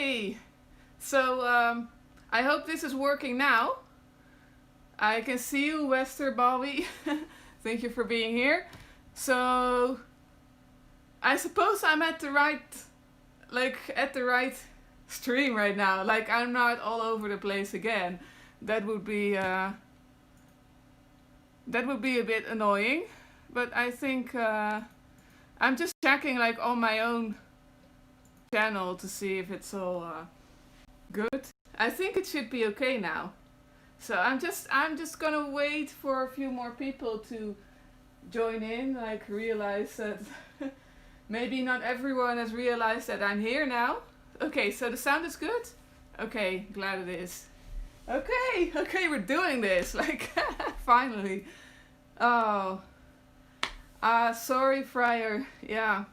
Okay, so I hope this is working now. I can see you, Wester Bobby. Thank you for being here. So I suppose I'm at the right, at the right stream right now. Like I'm not all over the place again. That would be a bit annoying. But I think I'm just checking like on my own channel to see if it's all good. I think it should be okay now. So I'm just gonna wait for a few more people to join in, like realize that maybe not everyone has realized that I'm here now. Okay, so the sound is good? Okay, glad it is. Okay, we're doing this, like finally. Oh. Sorry, Friar. Yeah.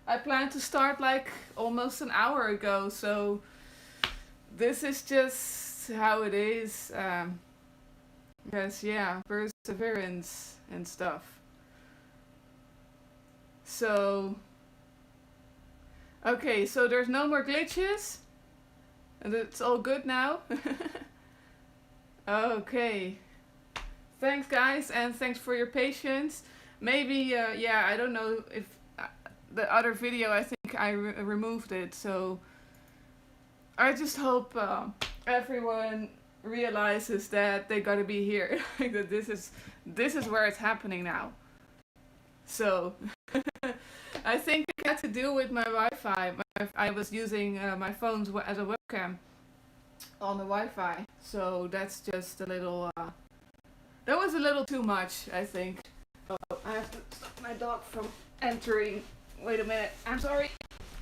I planned to start like almost an hour ago, so this is just how it is. Yes, yeah, perseverance and stuff. So, okay, so there's no more glitches, and it's all good now. Okay. Thanks, guys, and thanks for your patience. Maybe, yeah, I don't know if the other video, I think I removed it, so I just hope everyone realizes that they gotta be here. That this is where it's happening now. So I think it had to do with my Wi-Fi. I was using my phone as a webcam on the Wi-Fi, so that's just a little. That was a little too much, I think. Oh, I have to stop my dog from entering. Wait a minute. I'm sorry.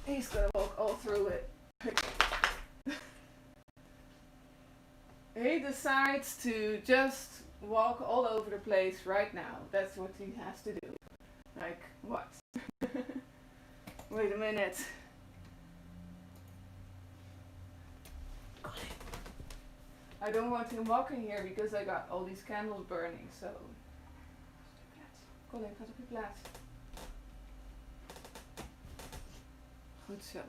He's gonna walk all through it. He decides to just walk all over the place right now. That's what he has to do. Like, what? Wait a minute. I don't want him walking here because I got all these candles burning, so... Colin, gaat op je plaats. Goed zo.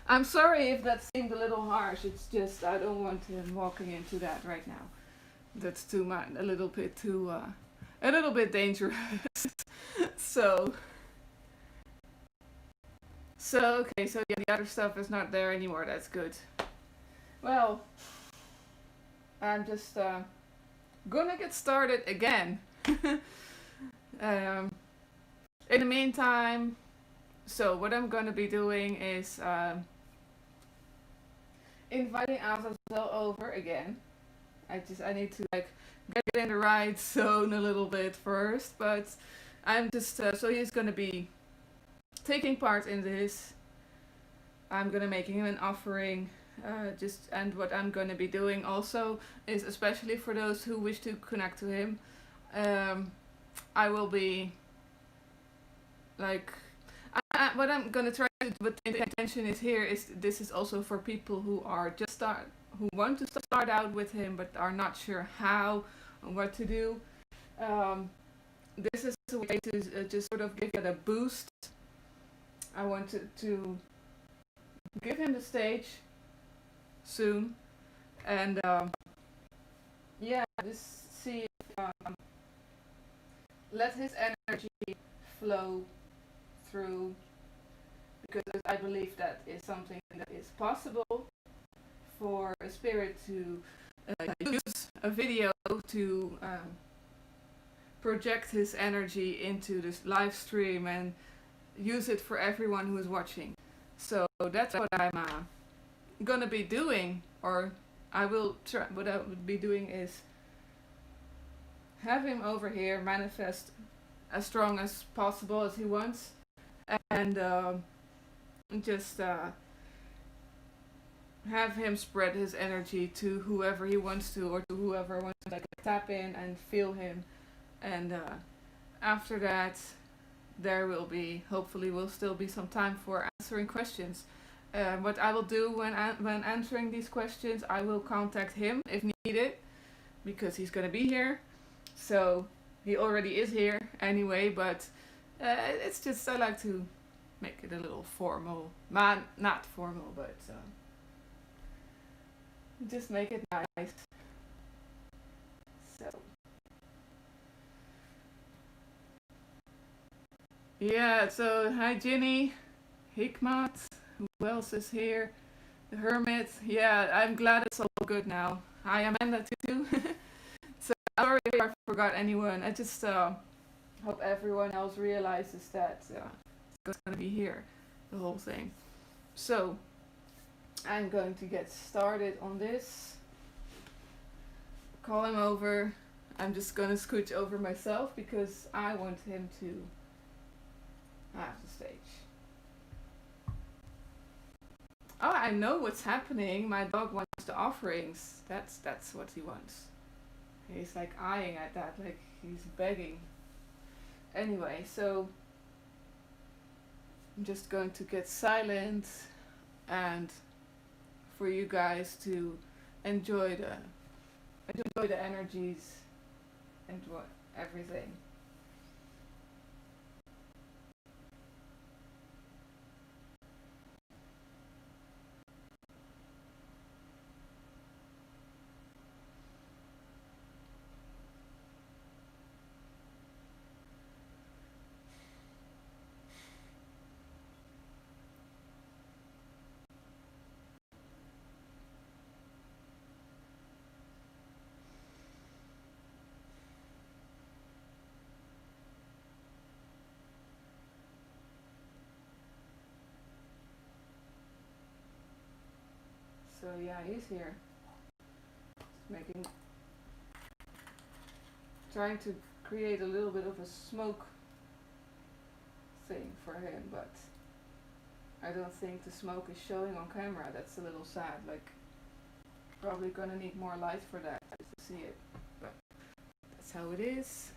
I'm sorry if that seemed a little harsh. It's just I don't want him walking into that right now. That's too much, a little bit dangerous. So okay, so yeah, the other stuff is not there anymore. That's good. Well, I'm just gonna get started again. In the meantime, so what I'm gonna be doing is inviting Azazel over again. I need to like get in the right zone a little bit first, but I'm just so he's gonna be taking part in this. I'm gonna make him an offering. And what I'm gonna be doing also is, especially for those who wish to connect to him, I will be like what I'm gonna try to do, but the intention is here is this is also for people who are who want to start out with him but are not sure how and what to do. This is a way to just sort of give it a boost. I want to give him the stage soon, and yeah, just see if let his energy flow through, because I believe that is something that is possible for a spirit to use a video to project his energy into this live stream and use it for everyone who is watching. So that's what I'm gonna be doing, or I will try. What I would be doing is have him over here manifest as strong as possible as he wants, and just have him spread his energy to whoever he wants to, or to whoever wants to like tap in and feel him, and after that there will be, hopefully will still be some time for answering questions. What I will do when answering these questions, I will contact him if needed, because he's gonna be here. So he already is here anyway, but it's just I like to make it a little formal. Man, not formal, but just make it nice. So yeah, so hi Ginny, Hikmat, who else is here? The Hermit. Yeah, I'm glad it's all good now. Hi Amanda too. So sorry if I forgot anyone. I just hope everyone else realizes that it's gonna be here, the whole thing. So I'm going to get started on this. Call him over. I'm just gonna scooch over myself because I want him to have the stage. Oh, I know what's happening. My dog wants the offerings. That's what he wants. He's like eyeing at that, like he's begging. Anyway, so I'm just going to get silent and for you guys to enjoy the energies, enjoy everything. So yeah, he's here. Making, trying to create a little bit of a smoke thing for him, but I don't think the smoke is showing on camera. That's a little sad. Like, probably gonna need more light for that to see it, but that's how it is.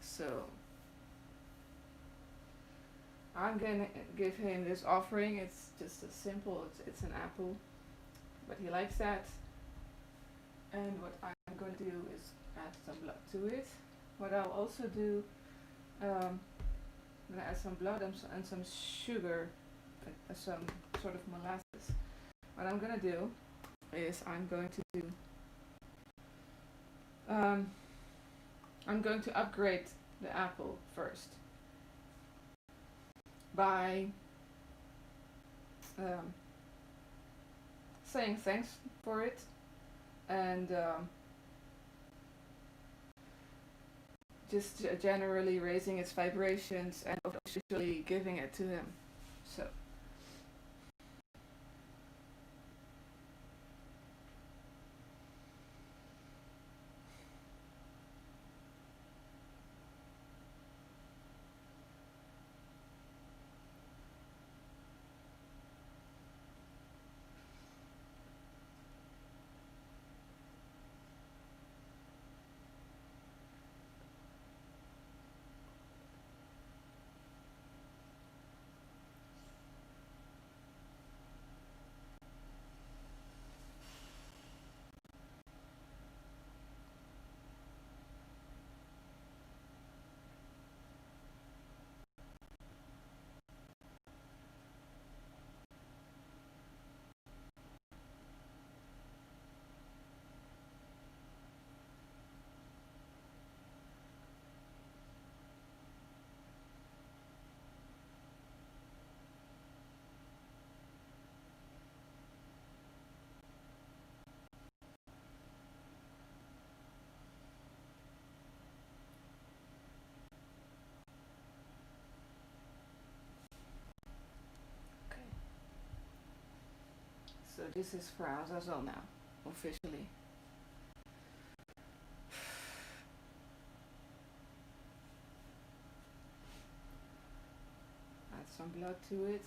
So I'm gonna give him this offering. It's just a simple. It's an apple, but he likes that. And what I'm going to do is add some blood to it. What I'll also do, I'm gonna add some blood and some sugar, some sort of molasses. What I'm gonna do is um, I'm going to upgrade the apple first by saying thanks for it and just generally raising its vibrations and officially giving it to him. So okay. So this is for Azazel now, officially. Add some blood to it.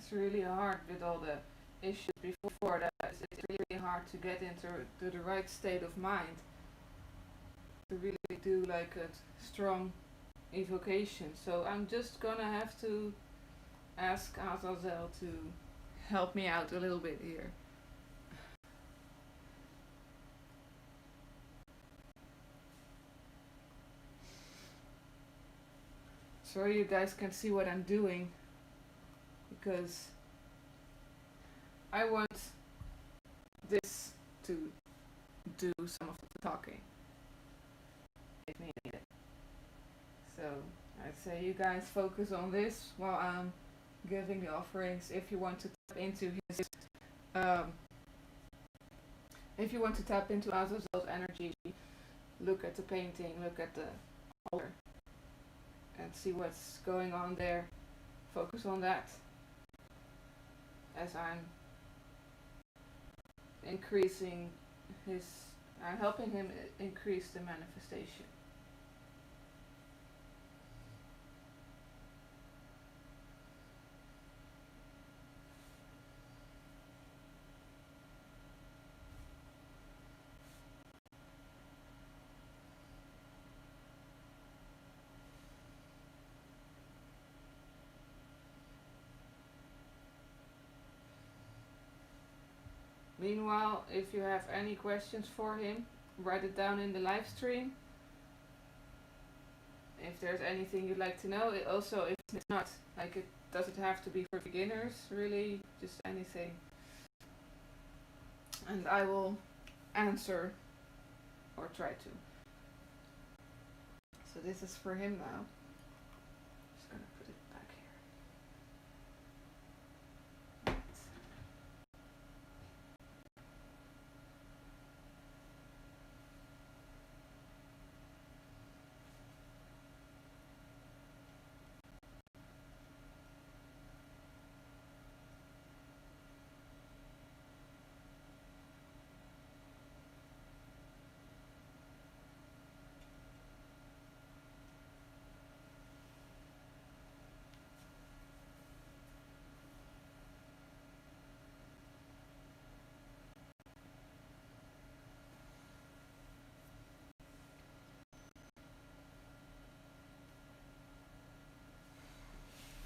It's really hard with all the issues before that. It's really hard to get into the right state of mind to really do like a strong evocation. So I'm just gonna have to ask Azazel to help me out a little bit here. So you guys can see what I'm doing, because I want this to do some of the talking if needed. So I'd say you guys focus on this while I'm giving the offerings. If you want to tap into his, um, if you want to tap into Azazel's energy, look at the painting, look at the altar, and see what's going on there. Focus on that as I'm increasing his, I'm helping him increase the manifestation. Meanwhile, if you have any questions for him, write it down in the live stream. If there's anything you'd like to know, also if it's not, like it doesn't have to be for beginners, really, just anything. And I will answer or try to. So this is for him now. Just gonna put it back here. Right.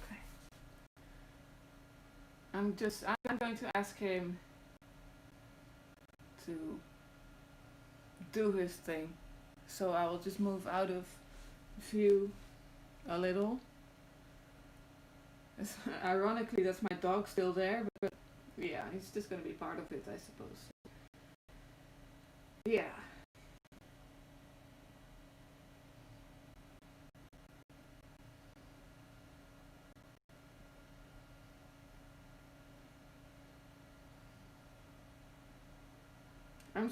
Okay. I'm going to ask him to do his thing. So I will just move out of view a little. Ironically, that's my dog still there, but yeah, he's just gonna be part of it, I suppose. Yeah. I'm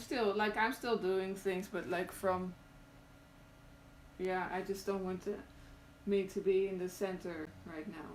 still doing things, but like from, yeah, I just don't want me to be in the center right now.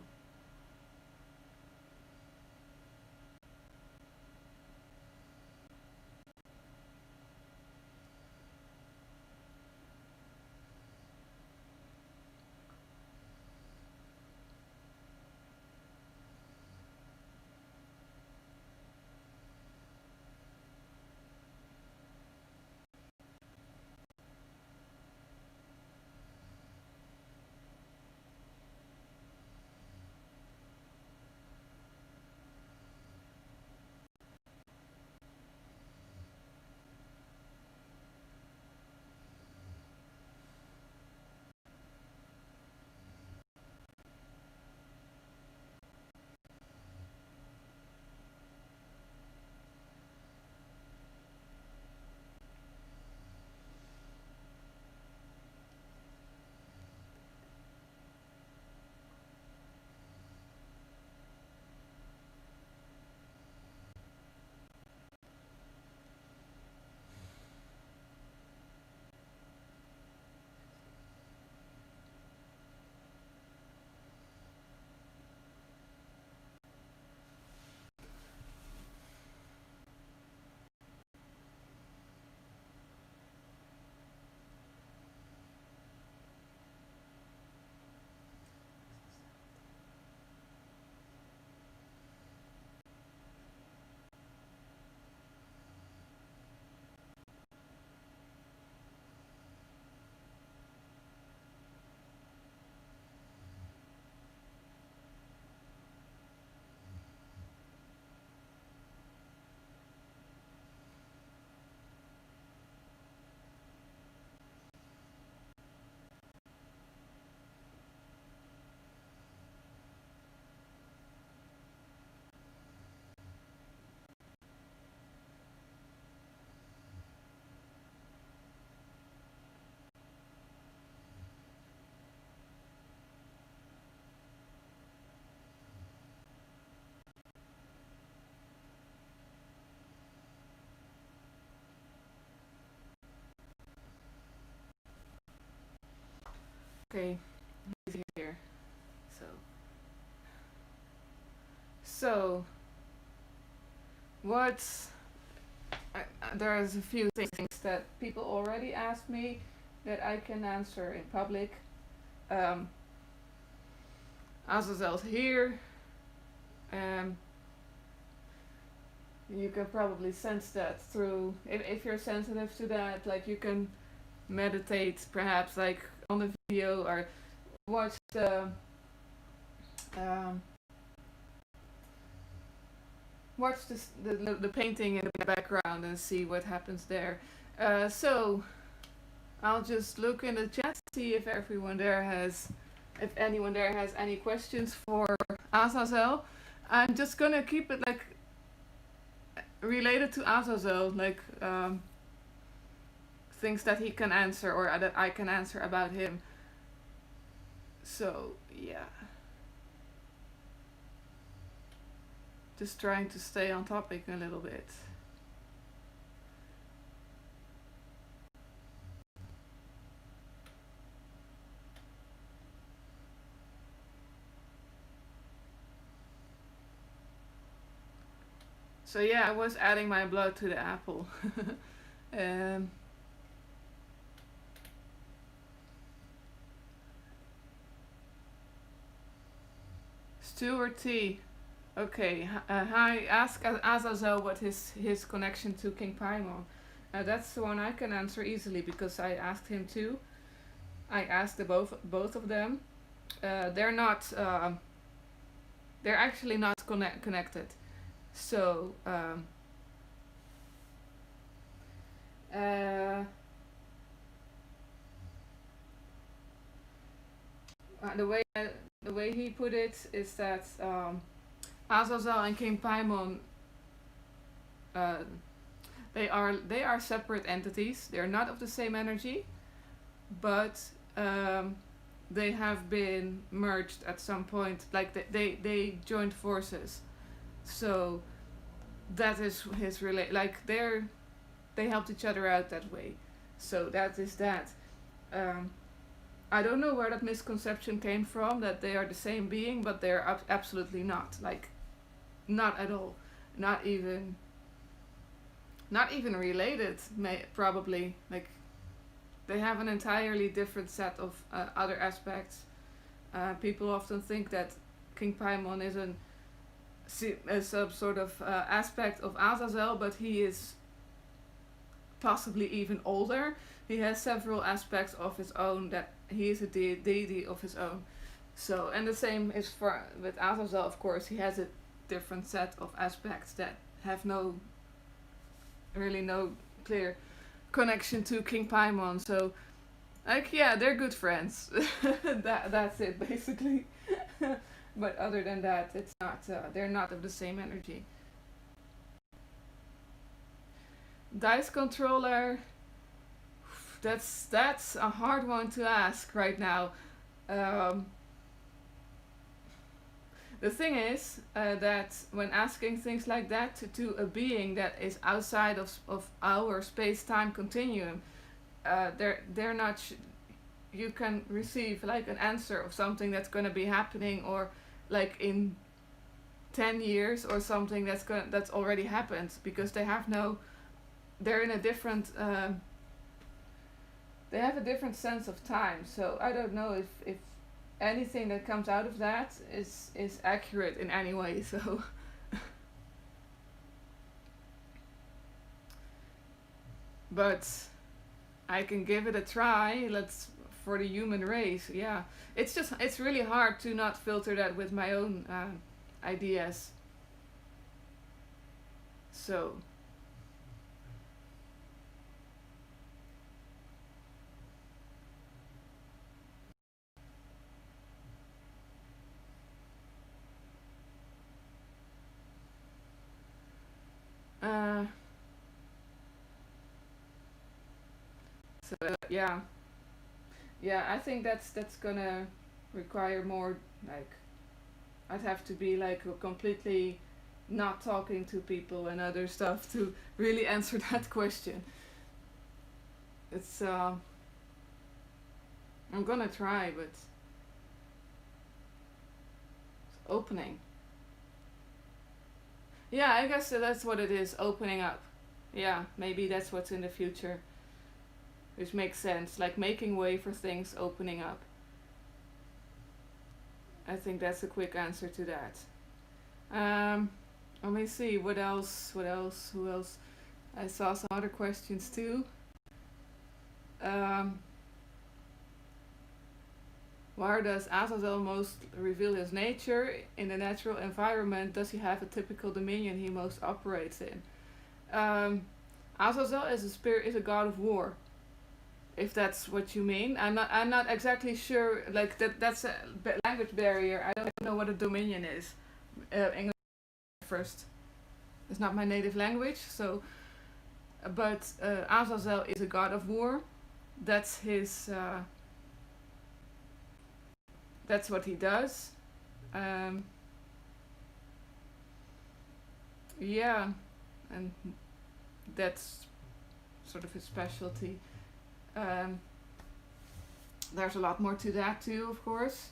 Okay, he's here. So, so what's there's a few things that people already asked me that I can answer in public. Um, Azazel's here. Um, you can probably sense that through if you're sensitive to that, like you can meditate perhaps like on the video or watch um, watch the painting in the background and see what happens there. So I'll just look in the chat to see if anyone there has any questions for Azazel. I'm just gonna keep it like related to Azazel, like things that he can answer or that I can answer about him. So yeah, just trying to stay on topic a little bit. So yeah, I was adding my blood to the apple. um, stew or tea? Okay. Hi. Ask Azazel what his connection to King Paimon. That's the one I can answer easily because I asked him too. I asked both of them. They're not. They're actually not connected. So uh, the way he put it is that Azazel and King Paimon uh, they are separate entities. They're not of the same energy, but they have been merged at some point. Like they joined forces. So that is his like they helped each other out that way. So that is that. Um, I don't know where that misconception came from that they are the same being, but they're absolutely not. Like, not at all. Not even. Not even related. Probably like they have an entirely different set of other aspects. People often think that King Paimon is some sort of aspect of Azazel, but he is possibly even older. He has several aspects of his own that he is a deity of his own. So, and the same is for with Azazel, of course. He has a different set of aspects that have no clear connection to King Paimon. So, like, yeah, they're good friends. That's it, basically. But other than that, it's not. They're not of the same energy. Dice controller. That's a hard one to ask right now. Um, the thing is that when asking things like that to a being that is outside of our space-time continuum, they're not. You can receive like an answer of something that's going to be happening, or like in 10 years or something that's already happened, because they're in a different they have a different sense of time. So I don't know if anything that comes out of that is accurate in any way. So but I can give it a try. Let's for the human race. Yeah, it's really hard to not filter that with my own ideas. So uh, yeah, I think that's gonna require more like I'd have to be like completely not talking to people and other stuff to really answer that question. It's I'm gonna try, but it's opening. Yeah, I guess that's what it is, opening up. Yeah, maybe that's what's in the future, which makes sense. Like making way for things opening up. I think that's a quick answer to that. Um, Let me see, what else? What else? Who else? I saw some other questions too. Um, where does Azazel most reveal his nature? In the natural environment, does he have a typical dominion he most operates in? Um, Azazel is a spirit, is a god of war. If that's what you mean, I'm not exactly sure. Like that's a language barrier. I don't know what a dominion is. English first. It's not my native language, so. But Azazel is a god of war. That's his. That's what he does. Um, yeah, and that's sort of his specialty. Um, there's a lot more to that too, of course.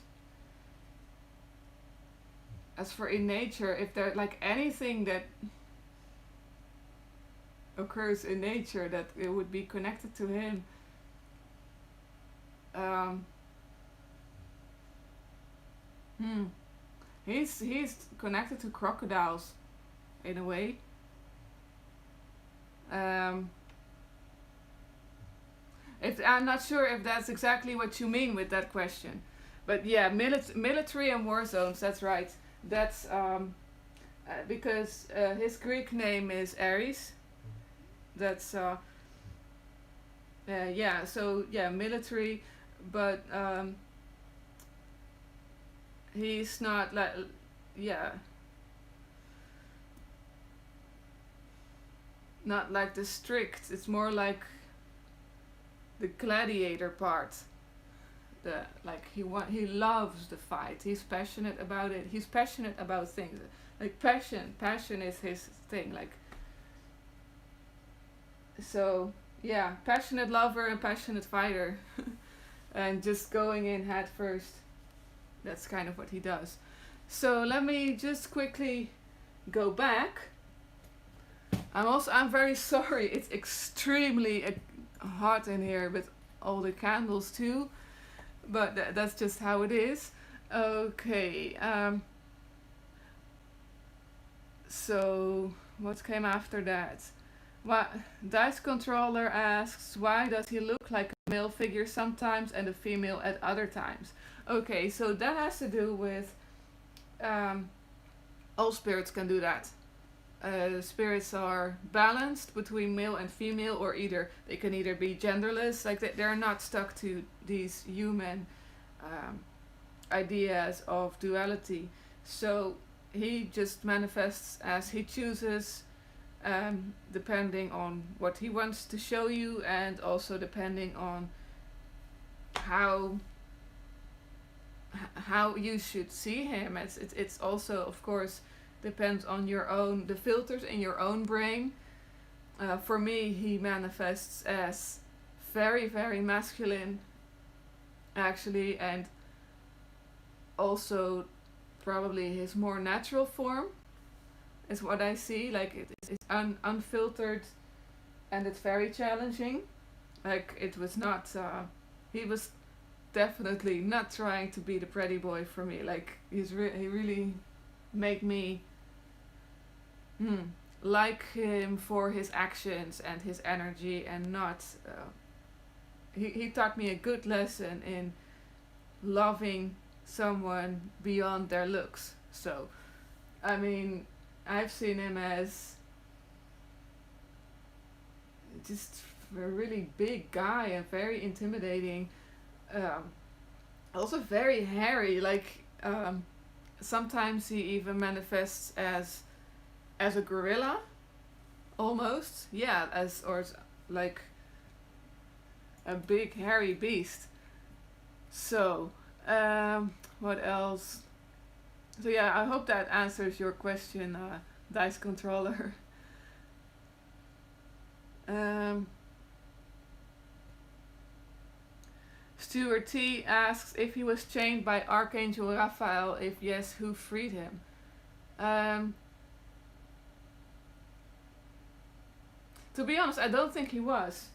As for in nature, if there like anything that occurs in nature that it would be connected to him, um, hmm, he's connected to crocodiles, in a way. Um, if I'm not sure if that's exactly what you mean with that question, but yeah, military and war zones. That's right. That's because his Greek name is Ares. That's yeah. So yeah, military, but he's not like yeah, not like the strict. It's more like the gladiator part. The like he loves the fight. He's passionate about it. He's passionate about things. Like passion is his thing. Like so yeah, passionate lover and passionate fighter, and just going in head first. That's kind of what he does. So let me just quickly go back. I'm very sorry. It's extremely hot in here with all the candles too, but that's just how it is. Okay. So what came after that? What Dice Controller asks, why does he look like a male figure sometimes and a female at other times? Okay, so that has to do with um, all spirits can do that. Spirits are balanced between male and female, or either they can either be genderless, like they're not stuck to these human um, ideas of duality. So he just manifests as he chooses, depending on what he wants to show you, and also depending on how you should see him. It's also, of course, depends on your own the filters in your own brain. For me, he manifests as very very masculine, actually, and also probably his more natural form is what I see. Like it's unfiltered, and it's very challenging. Like it was not. He was definitely not trying to be the pretty boy for me. Like he really made me like him for his actions and his energy, and not. He taught me a good lesson in loving someone beyond their looks. So, I mean, I've seen him as just a really big guy and very intimidating. Um, Also very hairy. Like sometimes he even manifests as a gorilla, almost. Yeah, like a big hairy beast. So, what else? So yeah, I hope that answers your question, Dice Controller. Stuart T asks if he was chained by Archangel Raphael. If yes, who freed him? Um, to be honest, I don't think he was.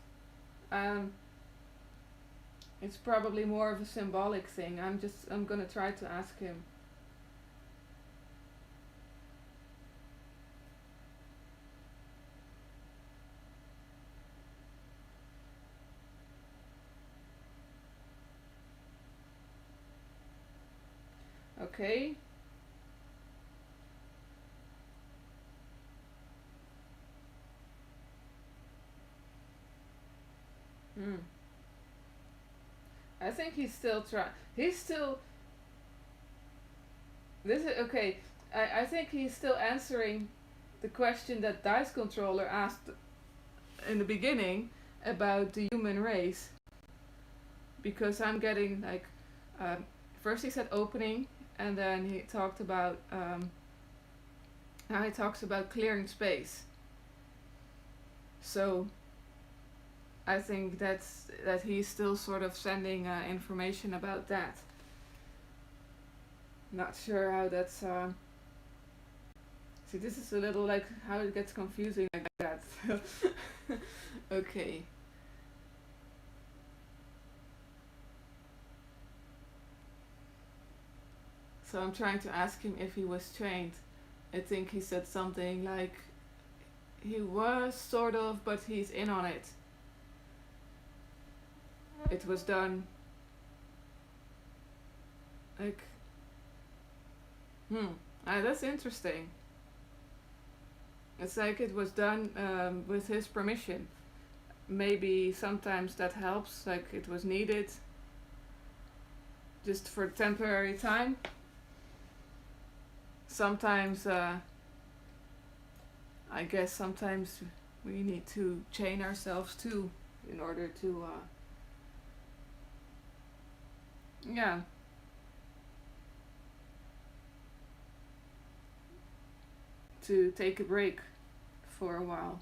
Um, it's probably more of a symbolic thing. I'm gonna try to ask him. Okay. Hmm. I think he's still trying. He's still. This is okay. I think he's still answering the question that Dice Controller asked in the beginning about the human race. Because I'm getting like, first he said opening, and then he talked about now he talks about clearing space. So I think that he's still sort of sending information about that. Not sure how that's. See, this is a little like how it gets confusing like that. Okay. So I'm trying to ask him if he was trained. I think he said something like he was sort of, but he's in on it. It was done like that's interesting. It's like it was done with his permission. Maybe sometimes that helps, like it was needed just for temporary time. Sometimes I guess sometimes we need to chain ourselves too in order to yeah, to take a break for a while,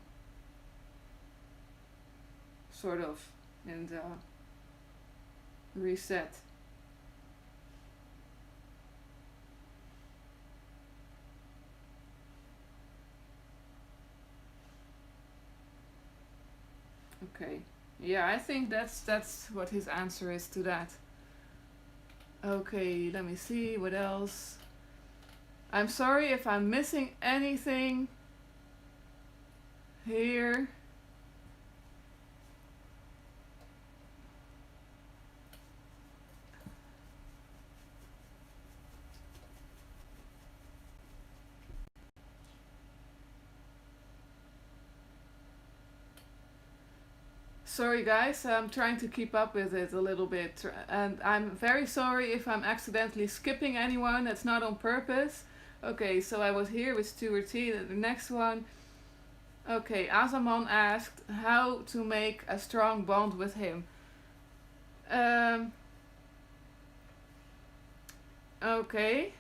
sort of, and reset. Okay. Yeah, I think that's what his answer is to that. Okay, let me see what else. I'm sorry if I'm missing anything here. Sorry guys, I'm trying to keep up with it a little bit, and I'm very sorry if I'm accidentally skipping anyone. That's not on purpose. Okay, so I was here with Stuart T. The next one. Okay, Azamon asked how to make a strong bond with him. Okay,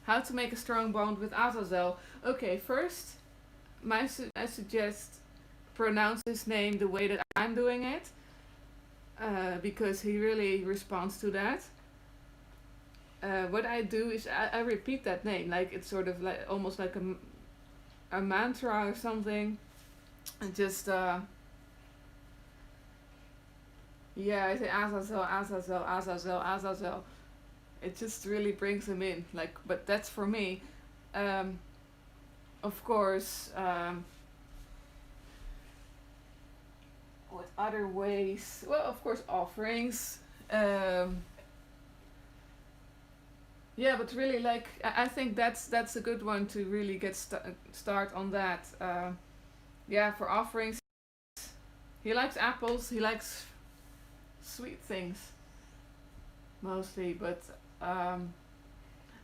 how to make a strong bond with Azazel. Okay, first, I suggest pronounce his name the way that I'm doing it, because he really responds to that. What I do is I repeat that name, like it's sort of like almost like a mantra or something, and just yeah, I say Azazel, Azazel, Azazel, Azazel. It just really brings him in, like, but that's for me. Um, of course, what other ways? Well, of course, offerings. Yeah, but really, like, I think that's a good one to really get start on that. Yeah, for offerings, he likes apples. He likes sweet things mostly, but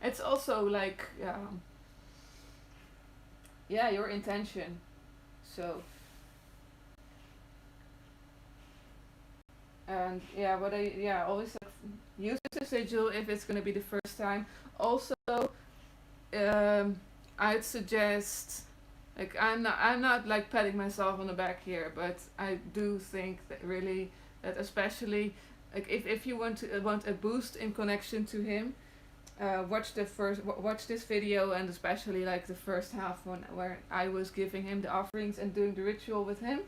it's also like yeah, your intention. So and yeah, what I yeah always like, use the sigil if it's gonna be the first time. Also, I'd suggest like I'm not like patting myself on the back here, but I do think that really that especially Like if you want a boost in connection to him, watch this video, and especially like the first half where I was giving him the offerings and doing the ritual with him.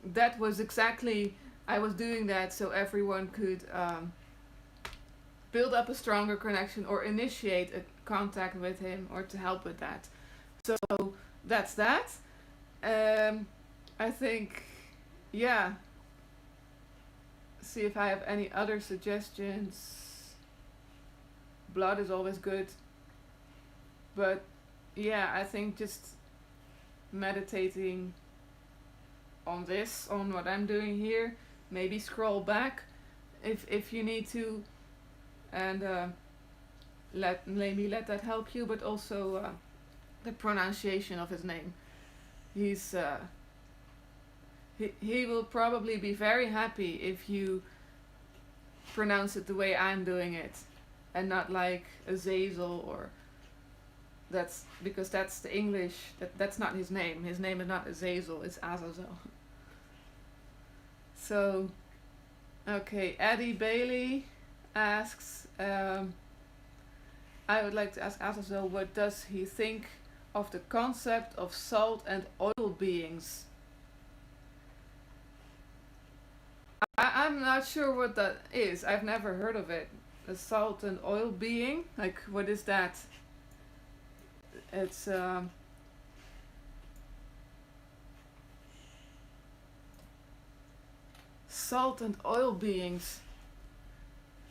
That was exactly, I was doing that so everyone could build up a stronger connection or initiate a contact with him or to help with that. So that's that. I think, yeah. See if I have any other suggestions. Blood is always good. But yeah, I think just meditating on this, on what I'm doing here. Maybe scroll back if you need to, and let that help you. But also the pronunciation of his name. He will probably be very happy if you pronounce it the way I'm doing it, and not like Azazel, or because that's the English. That's not his name. His name is not Azazel. It's Azazel. So, okay. Eddie Bailey asks, I would like to ask Azazel, what does he think of the concept of salt and oil beings? I'm not sure what that is. I've never heard of it. A salt and oil being? Like, what is that? It's salt and oil beings.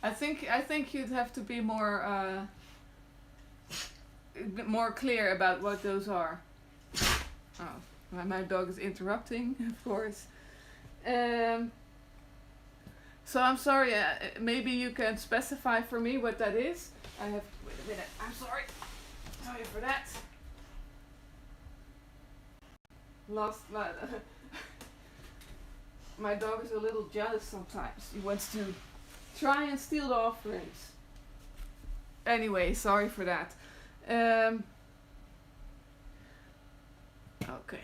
I think you'd have to be more clear about what those are. Oh, my dog is interrupting, of course. So I'm sorry, maybe you can specify for me what that is. Wait a minute, I'm sorry. Sorry for that. My dog is a little jealous sometimes. He wants to try and steal the offerings. Anyway, sorry for that. Okay.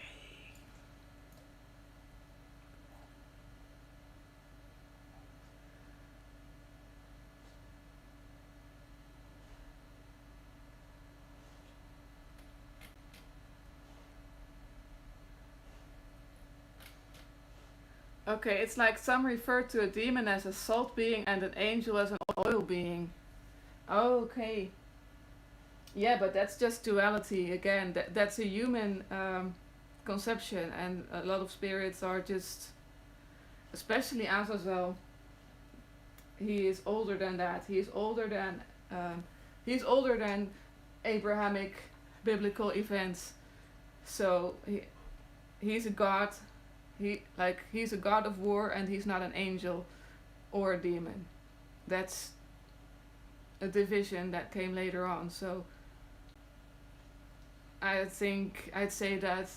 Okay, it's like some refer to a demon as a salt being and an angel as an oil being. Okay. Yeah, but that's just duality again. That's a human conception, and a lot of spirits are just, especially Azazel. He is older than that. He's older than Abrahamic biblical events. So he's a god. He's a god of war, and he's not an angel or a demon. That's a division that came later on. So I think I'd say that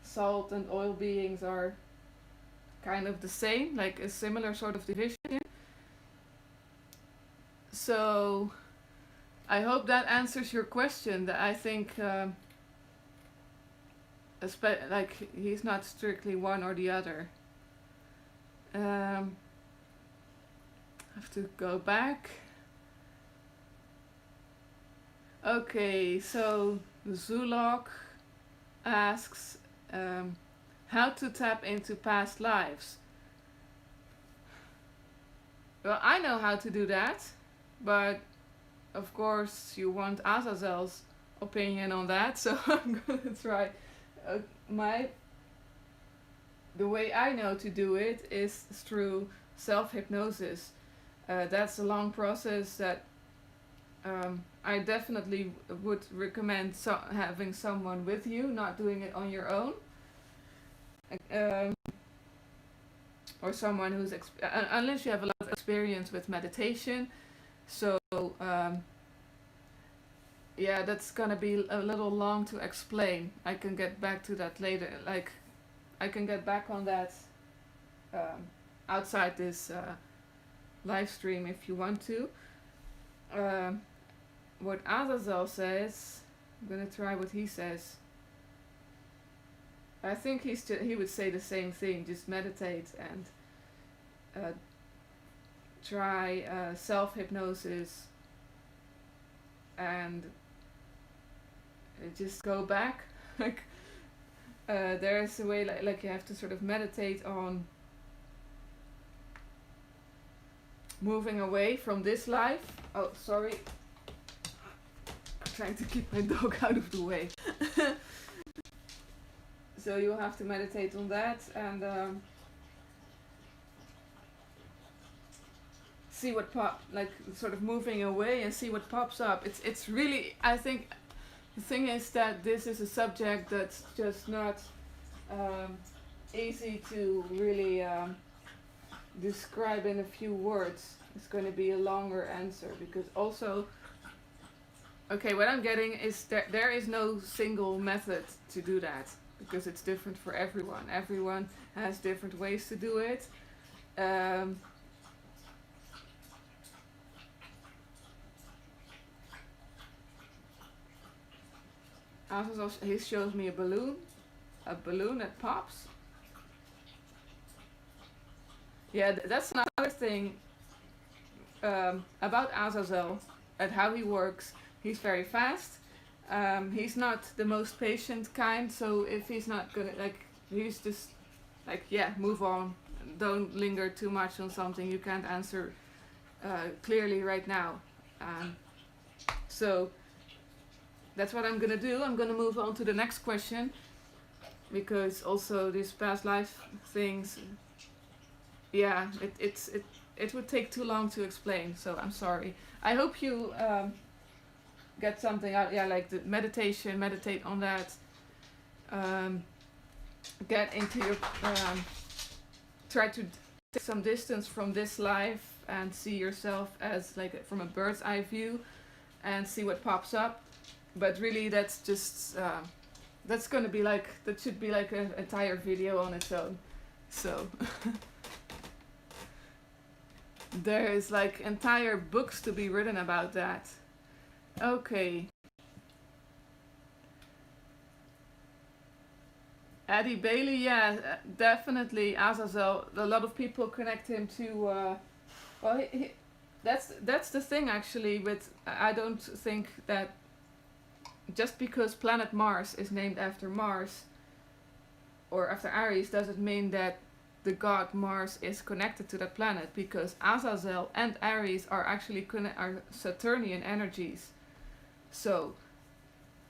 salt and oil beings are kind of the same, like a similar sort of division. So I hope that answers your question. That I think like he's not strictly one or the other. I have to go back. Okay, so Zulok asks how to tap into past lives. Well, I know how to do that, but of course you want Azazel's opinion on that, so I'm gonna try. The way I know to do it is through self-hypnosis. That's a long process that I definitely would recommend having someone with you, not doing it on your own. Or someone who's unless you have a lot of experience with meditation. So yeah, that's gonna be a little long to explain. I can get back to that later. Like, I can get back on that outside this live stream if you want to. What Azazel says, I'm gonna try what he says. I think he would say the same thing. Just meditate and try self-hypnosis and just go back. Like there's a way like you have to sort of meditate on moving away from this life. Oh, sorry. I'm trying to keep my dog out of the way. So you'll have to meditate on that and see what like sort of moving away and see what pops up. It's really, I think the thing is that this is a subject that's just not easy to really describe in a few words. It's going to be a longer answer because also, okay, what I'm getting is that there is no single method to do that because it's different for everyone. Everyone has different ways to do it. Azazel, he shows me a balloon that pops. Yeah, that's another thing about Azazel and how he works. He's very fast. He's not the most patient kind, so if he's not gonna, like, he's just like, yeah, move on. Don't linger too much on something you can't answer clearly right now. So that's what I'm gonna do. I'm gonna move on to the next question because also these past life things, yeah, it would take too long to explain. So I'm sorry. I hope you get something out. Yeah, like the meditation. Meditate on that. Get into your. Try to take some distance from this life and see yourself as like from a bird's eye view, and see what pops up. But really, that's just that's gonna be like, that should be like an entire video on its own. So there is like entire books to be written about that. Okay. Eddie Bailey, yeah, definitely Azazel. A lot of people connect him to. Well, that's the thing actually. With I don't think that just because planet Mars is named after Mars or after Aries doesn't mean that the god Mars is connected to that planet, because Azazel and Aries are actually are Saturnian energies. So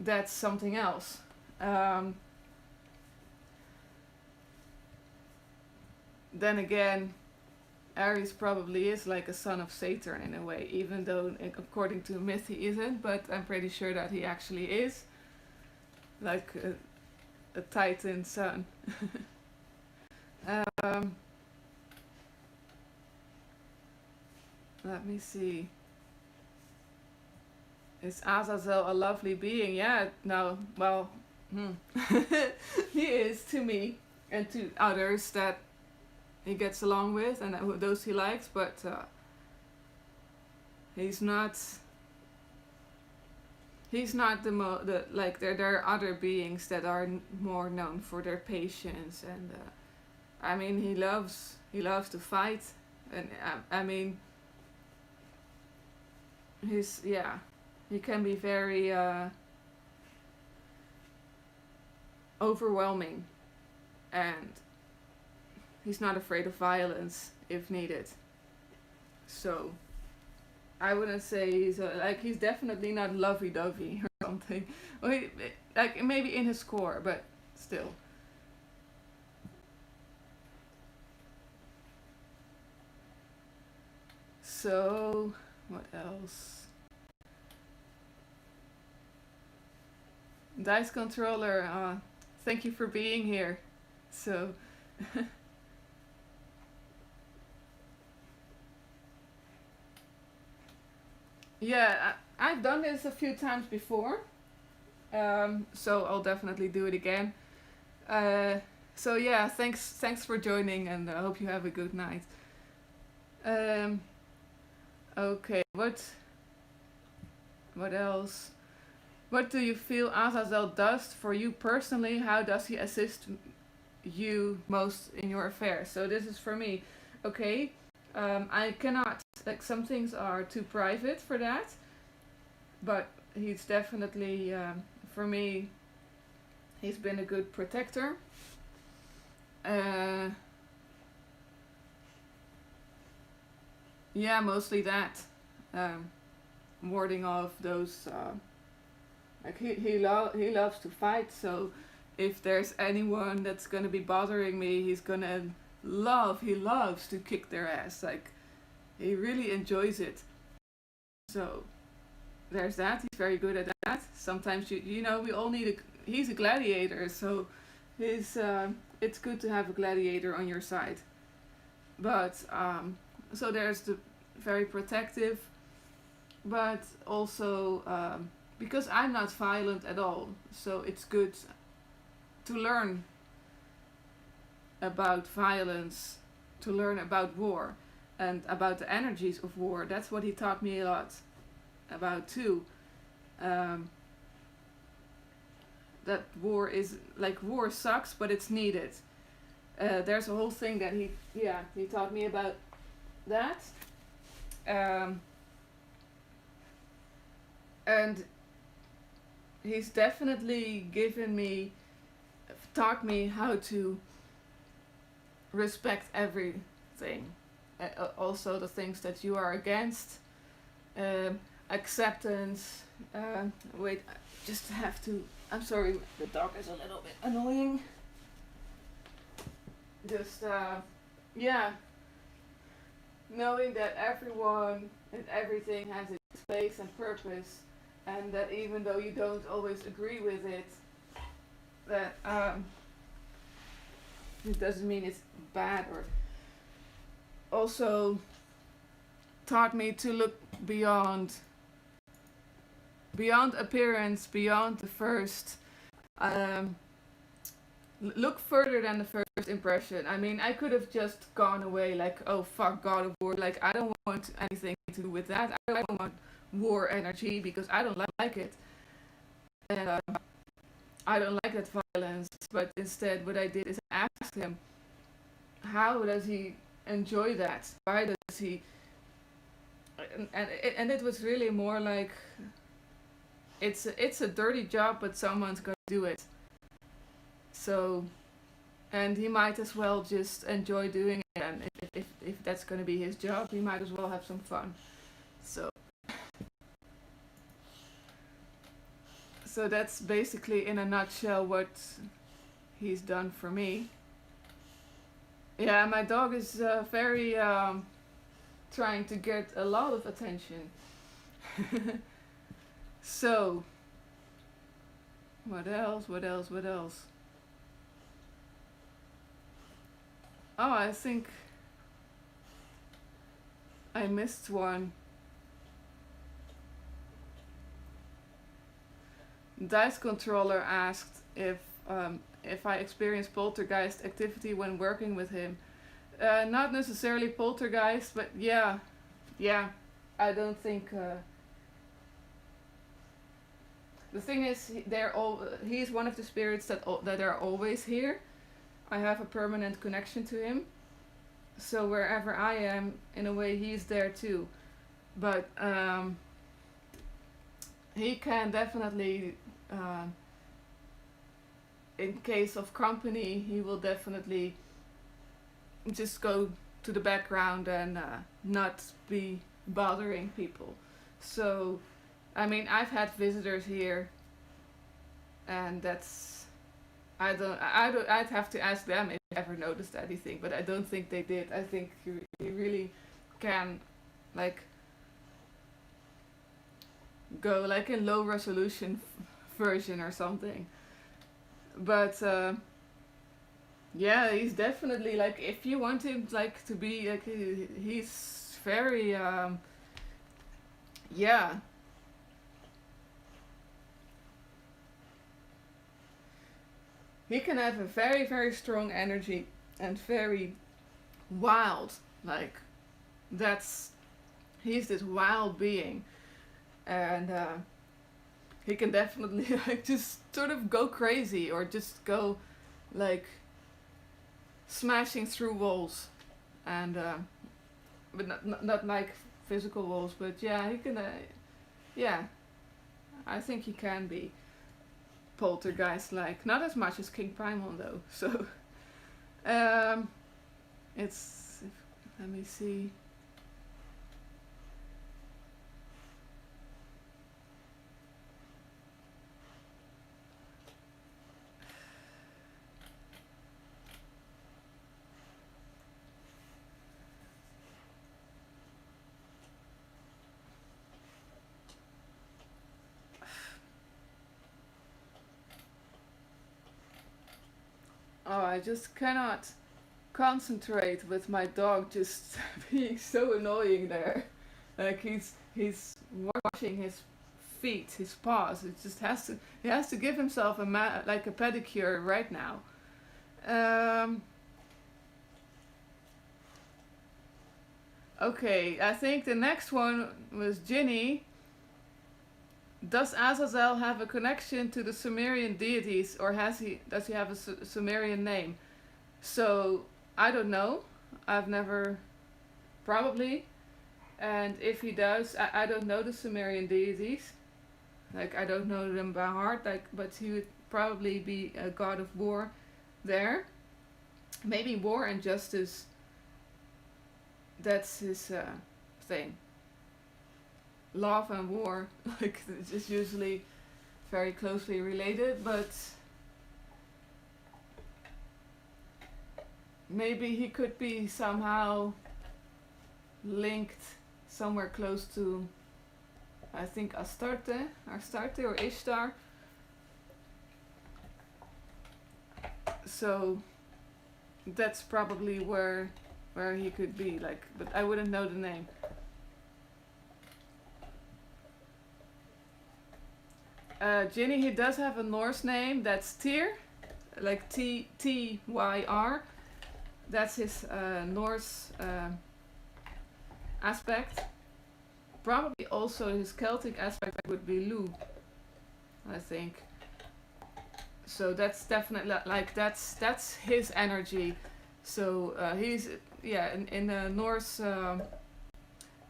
that's something else. Then again, Aries probably is like a son of Saturn in a way, even though according to myth he isn't, but I'm pretty sure that he actually is. Like a Titan son. Let me see. Is Azazel a lovely being? Yeah, no, well, he is to me and to others that he gets along with and those he likes, but he's not the like there are other beings that are more known for their patience, and I mean he loves to fight, and I mean he can be very overwhelming, and he's not afraid of violence if needed. So I wouldn't say he's definitely not lovey-dovey or something. Well, like maybe in his core, but still. So what else? Dice controller, thank you for being here. So yeah, I've done this a few times before, so I'll definitely do it again. So yeah, thanks for joining, and I hope you have a good night. Okay, what else? What do you feel Azazel does for you personally? How does he assist you most in your affairs? So this is for me. Okay. I cannot, like, some things are too private for that, but he's definitely, for me, he's been a good protector. Uh, yeah, mostly that. Um, Warding off those, like, he loves to fight, so if there's anyone that's gonna be bothering me, he's gonna he loves to kick their ass. Like, he really enjoys it. So there's that. He's very good at that. Sometimes you know, we all need he's a gladiator, so his it's good to have a gladiator on your side. But so there's the very protective, but also because I'm not violent at all, so it's good to learn about violence, to learn about war, and about the energies of war. That's what he taught me a lot about too. Um, that war sucks, but it's needed. There's a whole thing that he taught me about that. Um, and he's definitely taught me how to respect everything. Also the things that you are against, acceptance. Wait, I just have to. I'm sorry, the dog is a little bit annoying. Just yeah, knowing that everyone and everything has its place and purpose, and that even though you don't always agree with it, that it doesn't mean it's bad. Or also taught me to look beyond appearance, beyond the first, look further than the first impression. I mean, I could have just gone away like, oh fuck God of War, like I don't want anything to do with that. I don't want war energy because I don't like it, and I don't like that violence. But instead, what I did is ask him, how does he enjoy that? Why does he? And it was really more like, it's a dirty job, but someone's gonna do it. So, and he might as well just enjoy doing it. And if that's gonna be his job, he might as well have some fun. So, that's basically in a nutshell what he's done for me. Yeah, my dog is very trying to get a lot of attention. So, what else? What else? What else? Oh, I think I missed one. Dice controller asked if I experienced poltergeist activity when working with him. Not necessarily poltergeist, but yeah. I don't think. The thing is, he's one of the spirits that are always here. I have a permanent connection to him. So wherever I am, in a way, he's there too. But he can definitely, in case of company, he will definitely just go to the background and not be bothering people. So, I mean, I've had visitors here, and that's, I'd have to ask them if they ever noticed anything, but I don't think they did. I think you really can, like, go like in low resolution version or something. But yeah, he's definitely, like, if you want him like to be like, he's very yeah. He can have a very, very strong energy and very wild. Like, he's this wild being. And he can definitely like just sort of go crazy or just go like smashing through walls. And but not like physical wolves, but yeah, he can. Yeah, I think he can be poltergeist like. Not as much as King Paimon though. So it's, let me see. Oh, I just cannot concentrate with my dog just being so annoying there. Like he's washing his feet, his paws. It just has to, he has to give himself a like a pedicure right now. Um, okay, I think the next one was Ginny. Does Azazel have a connection to the Sumerian deities, or does he have a Sumerian name? So I don't know. I've never, probably. And if he does, I don't know the Sumerian deities. Like I don't know them by heart. Like, but he would probably be a god of war there. Maybe war and justice. That's his thing. Love and war, like it's just usually very closely related, but maybe he could be somehow linked somewhere close to, I think, Astarte or Ishtar. So that's probably where he could be, like, but I wouldn't know the name. Ginny, he does have a Norse name, that's Tyr, like Tyr. That's his Norse aspect. Probably also his Celtic aspect would be Lu, I think. So that's definitely like that's his energy. So he's, yeah, in the Norse.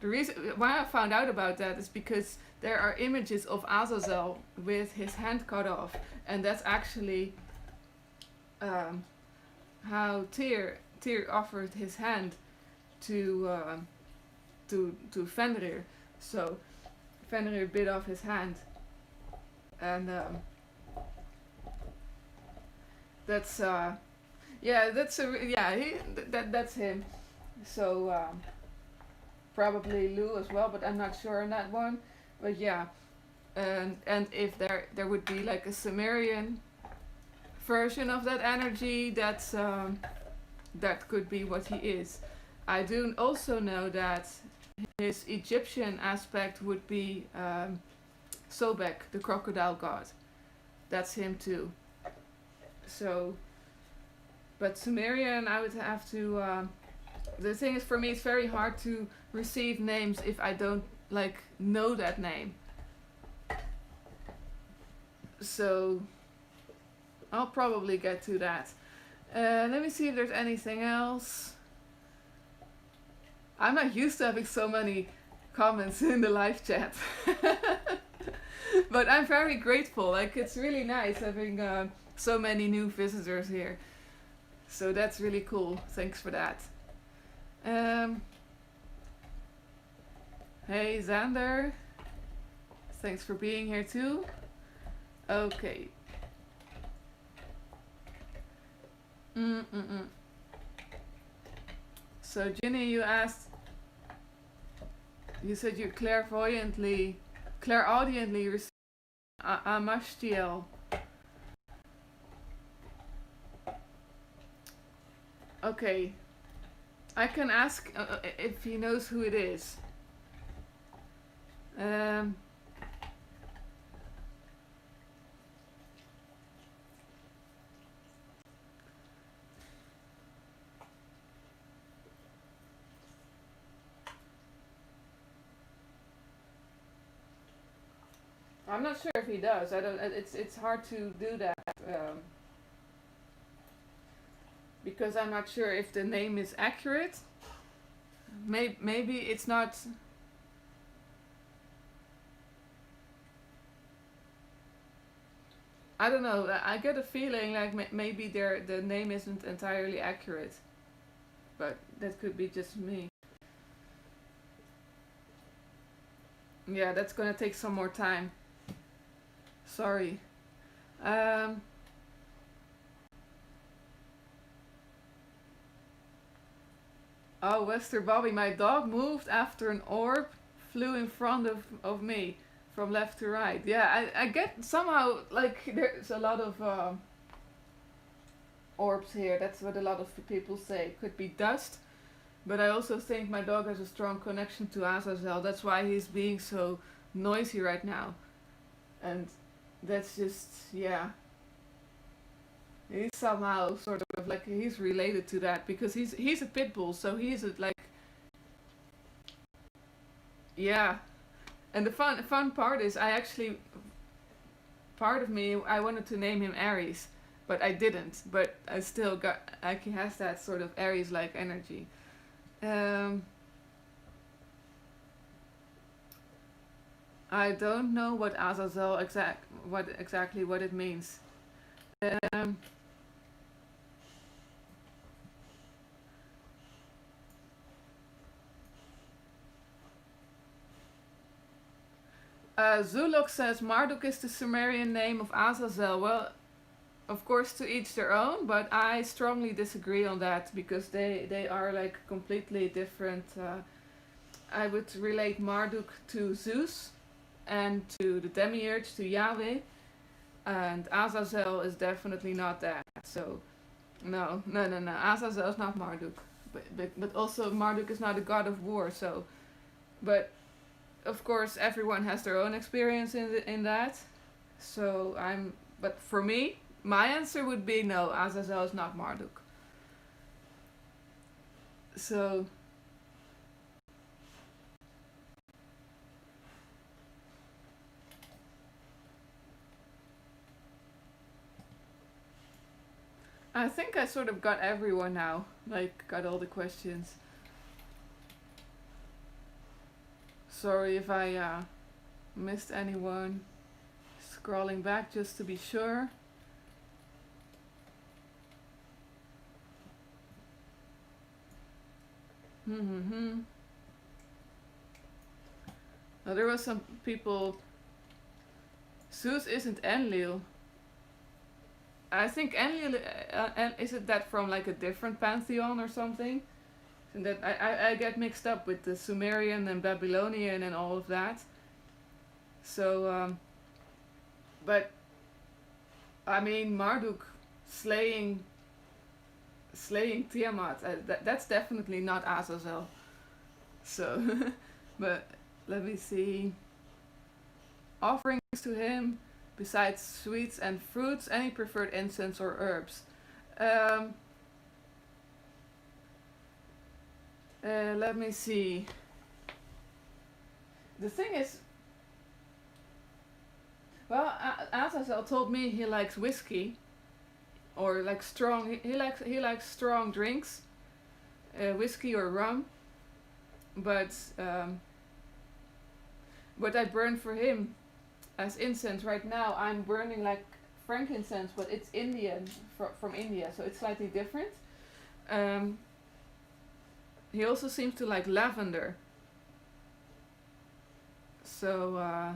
The reason why I found out about that is because there are images of Azazel with his hand cut off, and that's actually how Tyr offered his hand to Fenrir. So Fenrir bit off his hand, and that's that's him. So probably Lou as well, but I'm not sure on that one. But yeah, and if there would be like a Sumerian version of that energy, that's that could be what he is. I do also know that his Egyptian aspect would be Sobek, the crocodile god. That's him too. So, but Sumerian, I would have to. The thing is, for me, it's very hard to receive names if I don't like know that name. So, I'll probably get to that. Let me see if there's anything else. I'm not used to having so many comments in the live chat. But I'm very grateful. Like, it's really nice having so many new visitors here. So that's really cool. Thanks for that. Hey Xander. Thanks for being here too. Okay. So Ginny, you said you clairaudiently received Amashtiel. Okay. I can ask if he knows who it is. I'm not sure if he does. I don't. It's hard to do that because I'm not sure if the name is accurate. maybe it's not. I don't know. I get a feeling like maybe the name isn't entirely accurate, but that could be just me. Yeah, that's gonna take some more time. Sorry. Um, oh, Wester Bobby, my dog moved after an orb flew in front of me from left to right. Yeah, I get somehow like there's a lot of orbs here. That's what a lot of people say. Could be dust, but I also think my dog has a strong connection to Azazel. That's why he's being so noisy right now. And that's just, yeah. He's somehow sort of like he's related to that because he's a pit bull, so he's a, like, yeah. And the fun part is I actually, part of me, I wanted to name him Aries, but I didn't. But I still got like he has that sort of Aries like energy. Um, I don't know what Azazel exactly what it means. Um, Zulok says Marduk is the Sumerian name of Azazel. Well, of course, to each their own, but I strongly disagree on that because they are like completely different. I would relate Marduk to Zeus and to the demiurge, to Yahweh, and Azazel is definitely not that. So, no. Azazel is not Marduk, but also Marduk is not a god of war. So, but of course, everyone has their own experience in that. So but for me, my answer would be no. Azazel is not Marduk. So I think I sort of got everyone now. Like, got all the questions. Sorry if I missed anyone. Scrolling back just to be sure. Hmm. Now, there was some people. Zeus isn't Enlil. I think Enlil. Is it that from like a different pantheon or something? And that I get mixed up with the Sumerian and Babylonian and all of that. So, but I mean Marduk slaying Tiamat. That's definitely not Azazel. So, but let me see. Offerings to him, besides sweets and fruits, any preferred incense or herbs. Um, Let me see. The thing is, well, Azazel told me he likes whiskey or like strong. He likes strong drinks, whiskey or rum. But what I burn for him as incense right now, I'm burning like frankincense, but it's Indian from India, so it's slightly different. Um, he also seems to like lavender. So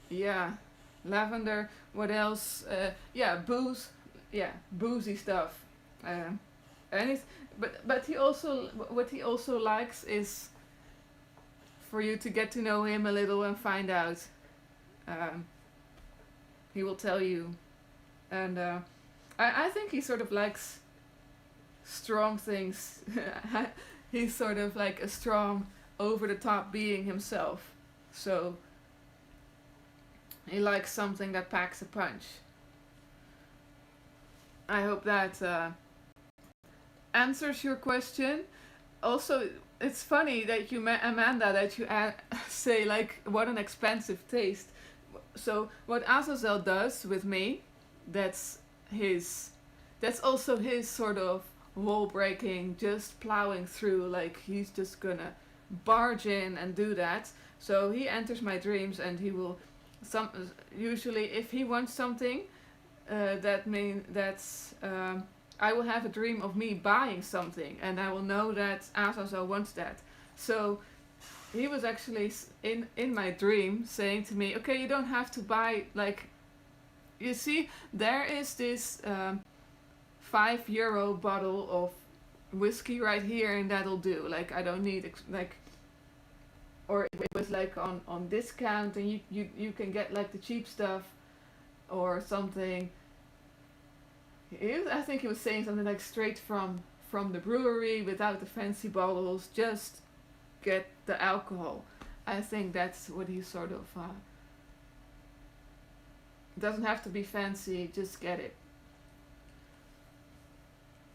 yeah, lavender. What else? Yeah, booze. Yeah, boozy stuff. Um, and it's, but he also what he also likes is for you to get to know him a little and find out. Um, he will tell you, and I think he sort of likes strong things. He's sort of like a strong, over the top being himself. So he likes something that packs a punch. I hope that answers your question. Also, it's funny that you, Amanda, that you say like what an expensive taste. So what Azazel does with me, that's his, that's also his sort of wall breaking, just plowing through, like he's just gonna barge in and do that. So he enters my dreams, and he will some usually if he wants something, that's I will have a dream of me buying something, and I will know that Azazel wants that. So he was actually in my dream saying to me, "Okay, you don't have to buy, like, you see, there is this €5 bottle of whiskey right here, and that'll do. Like, I don't need like." Or it was like on discount, and you can get like the cheap stuff or something. I think he was saying something like straight from the brewery without the fancy bottles. Just get the alcohol. I think that's what he sort of. Doesn't have to be fancy. Just get it.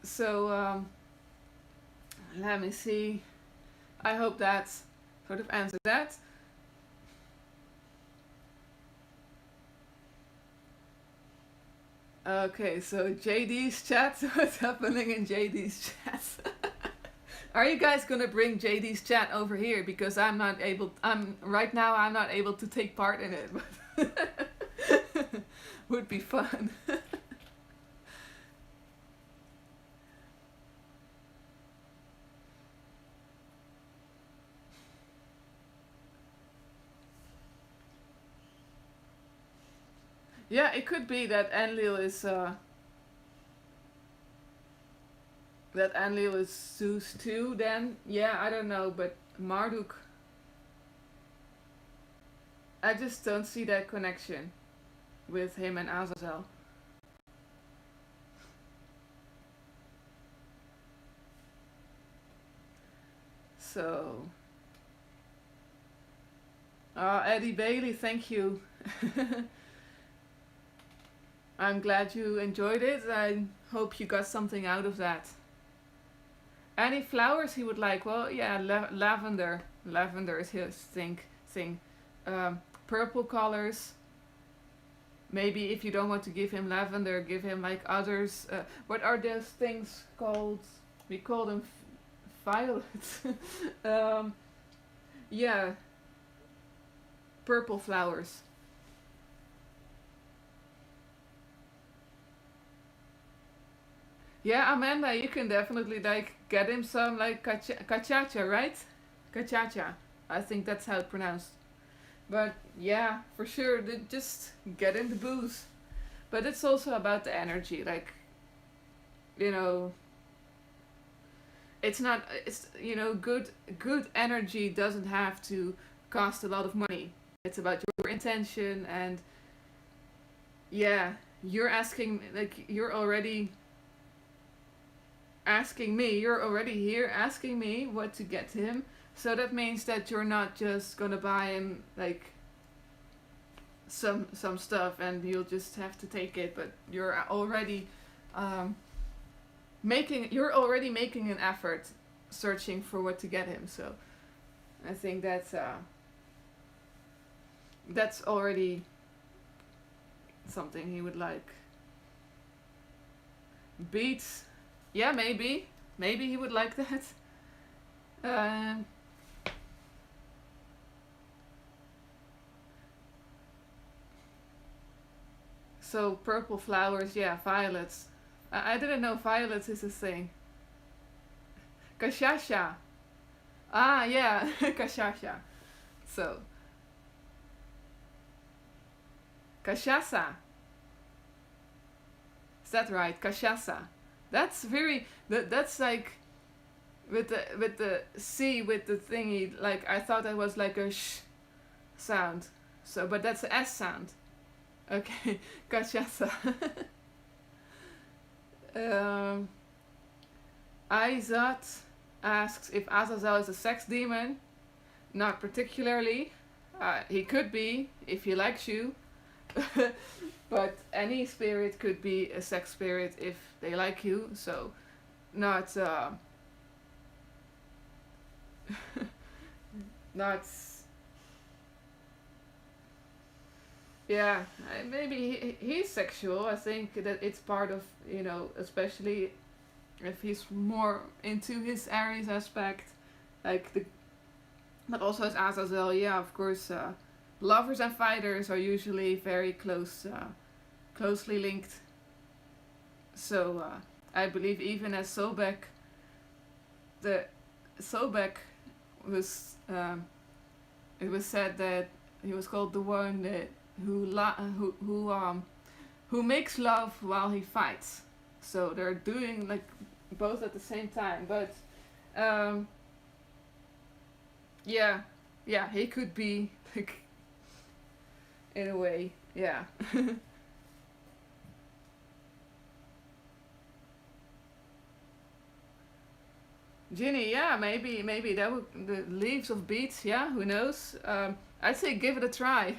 So let me see. I hope that sort of answered that. Okay, so JD's chat. What's happening in JD's chat? Are you guys gonna bring JD's chat over here? Because I'm not able. I'm right now. I'm not able to take part in it. But would be fun. Yeah, it could be that Enlil is Zeus too. Then yeah, I don't know, but Marduk, I just don't see that connection with him and Azazel. So, Eddie Bailey, thank you. I'm glad you enjoyed it. I hope you got something out of that. Any flowers he would like? Well, yeah, lavender. Lavender is his thing. Purple colors. Maybe if you don't want to give him lavender, give him like others. What are those things called? We call them violets. Yeah, purple flowers. Yeah, Amanda, you can definitely like get him some like cachacha, right? Cachacha. I think that's how it's pronounced. But yeah, for sure, just get in the booze. But it's also about the energy, like, you know, it's not it's good energy doesn't have to cost a lot of money. It's about your intention, and yeah, you're already you're already here asking me what to get to him. So that means that you're not just gonna buy him like some stuff and you'll just have to take it, but um, you're already making an effort searching for what to get him. So I think that's already something he would like. Beats, yeah, maybe he would like that. Um, so purple flowers, yeah, violets. I didn't know violets is a thing. Kashasha. Ah, yeah, kashasha. So kashasa. Is that right? Kashasa. That's very. That's like with the C with the thingy. Like I thought that was like a sh sound. So, but that's a S sound. Okay, kashasa. um, Aizat asks if Azazel is a sex demon. Not particularly. He could be if he likes you. But any spirit could be a sex spirit if they like you. So, not not yeah. Maybe he's sexual. I think that it's part of especially if he's more into his Aries aspect, like the but also as Azazel, yeah, of course, lovers and fighters are usually very closely linked. So I believe even as Sobek, the Sobek was it was said that he was called the one that who makes love while he fights. So they're doing like both at the same time, but um, yeah, yeah, he could be like in a way, yeah. Ginny, yeah, maybe that would the leaves of beets, yeah, who knows? I'd say give it a try.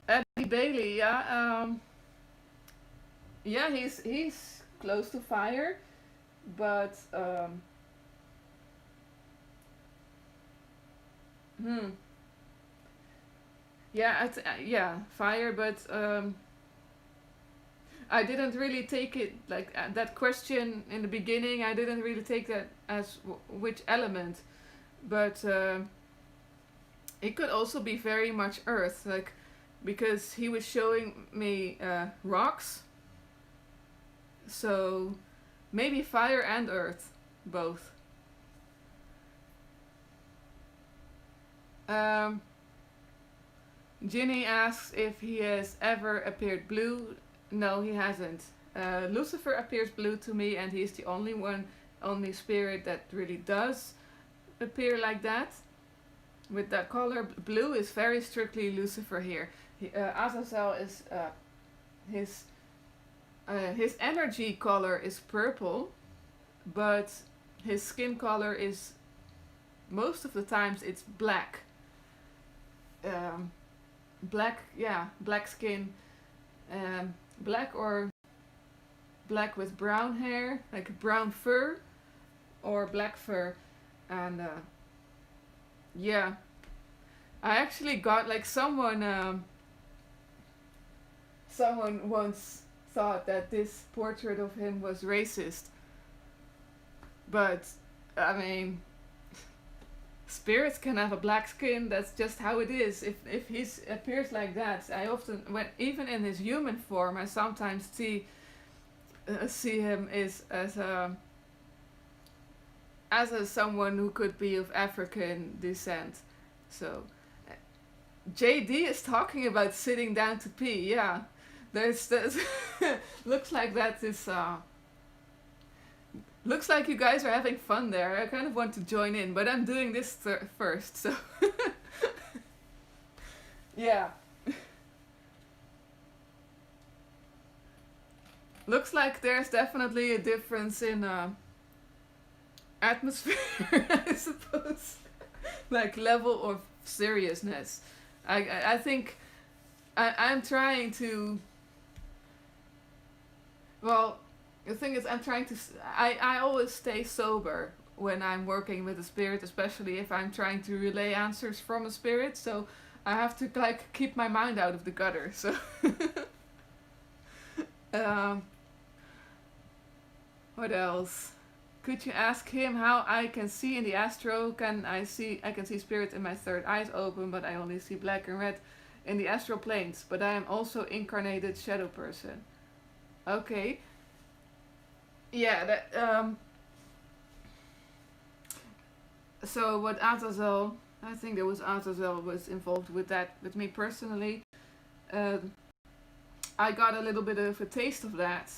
Eddie Bailey, yeah, yeah, he's close to fire, but hmm, yeah, yeah, fire, but I didn't really take it like that question in the beginning. I didn't really take that as which element, but it could also be very much earth, like because he was showing me rocks, so maybe fire and earth, both. Um, Ginny asks if he has ever appeared blue. No, he hasn't. Lucifer appears blue to me, and he's the only spirit that really does appear like that. With that color, blue is very strictly Lucifer here. Azazel is his his energy color is purple, but his skin color is most of the times it's black. Um, Black, yeah, black skin, black or black with brown hair, like brown fur or black fur, and yeah, I actually got like someone once thought that this portrait of him was racist, but I mean spirits can have a black skin. That's just how it is. If he appears like that, I often when even in his human form, I sometimes see him as a someone who could be of African descent. So JD is talking about sitting down to pee. Yeah, there's looks like that is. Looks like you guys are having fun there. I kind of want to join in, but I'm doing this first, so. Yeah. Looks like there's definitely a difference in atmosphere, I suppose. Like level of seriousness. I think I'm trying to. Well, the thing is, I'm trying to. I always stay sober when I'm working with a spirit, especially if I'm trying to relay answers from a spirit. So I have to like keep my mind out of the gutter. So. um, what else? Could you ask him how I can see in the astro? I can see spirit in my third eyes open, but I only see black and red in the astral planes. But I am also incarnated shadow person. Okay. Yeah, so what Azazel, I think there was Azazel was involved with that. With me personally, um, I got a little bit of a taste of that.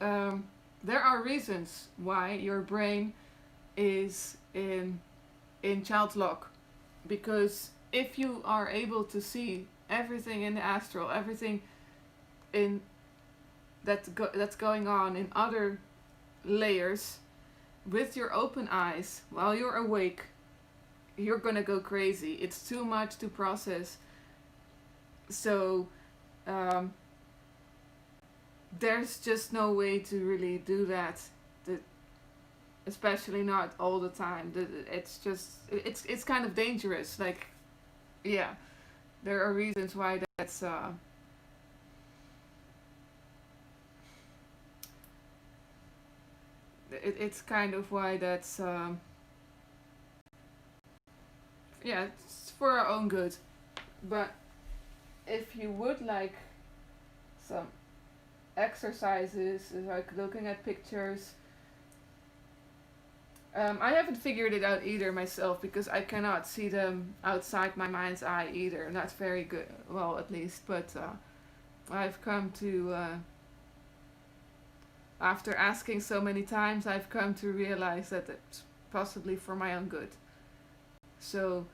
Um, there are reasons why your brain is in child's lock, because if you are able to see everything in the astral, everything in that's going on in other layers with your open eyes while you're awake, you're gonna go crazy. It's too much to process. So um, there's just no way to really do that. The, especially not all the time. It's just it's kind of dangerous. Like yeah, there are reasons why that's it's kind of why that's yeah, it's for our own good. But if you would like some exercises, like looking at pictures, I haven't figured it out either myself because I cannot see them outside my mind's eye either. Not very good, well, at least. But I've come to, after asking so many times, I've come to realize that it's possibly for my own good. So,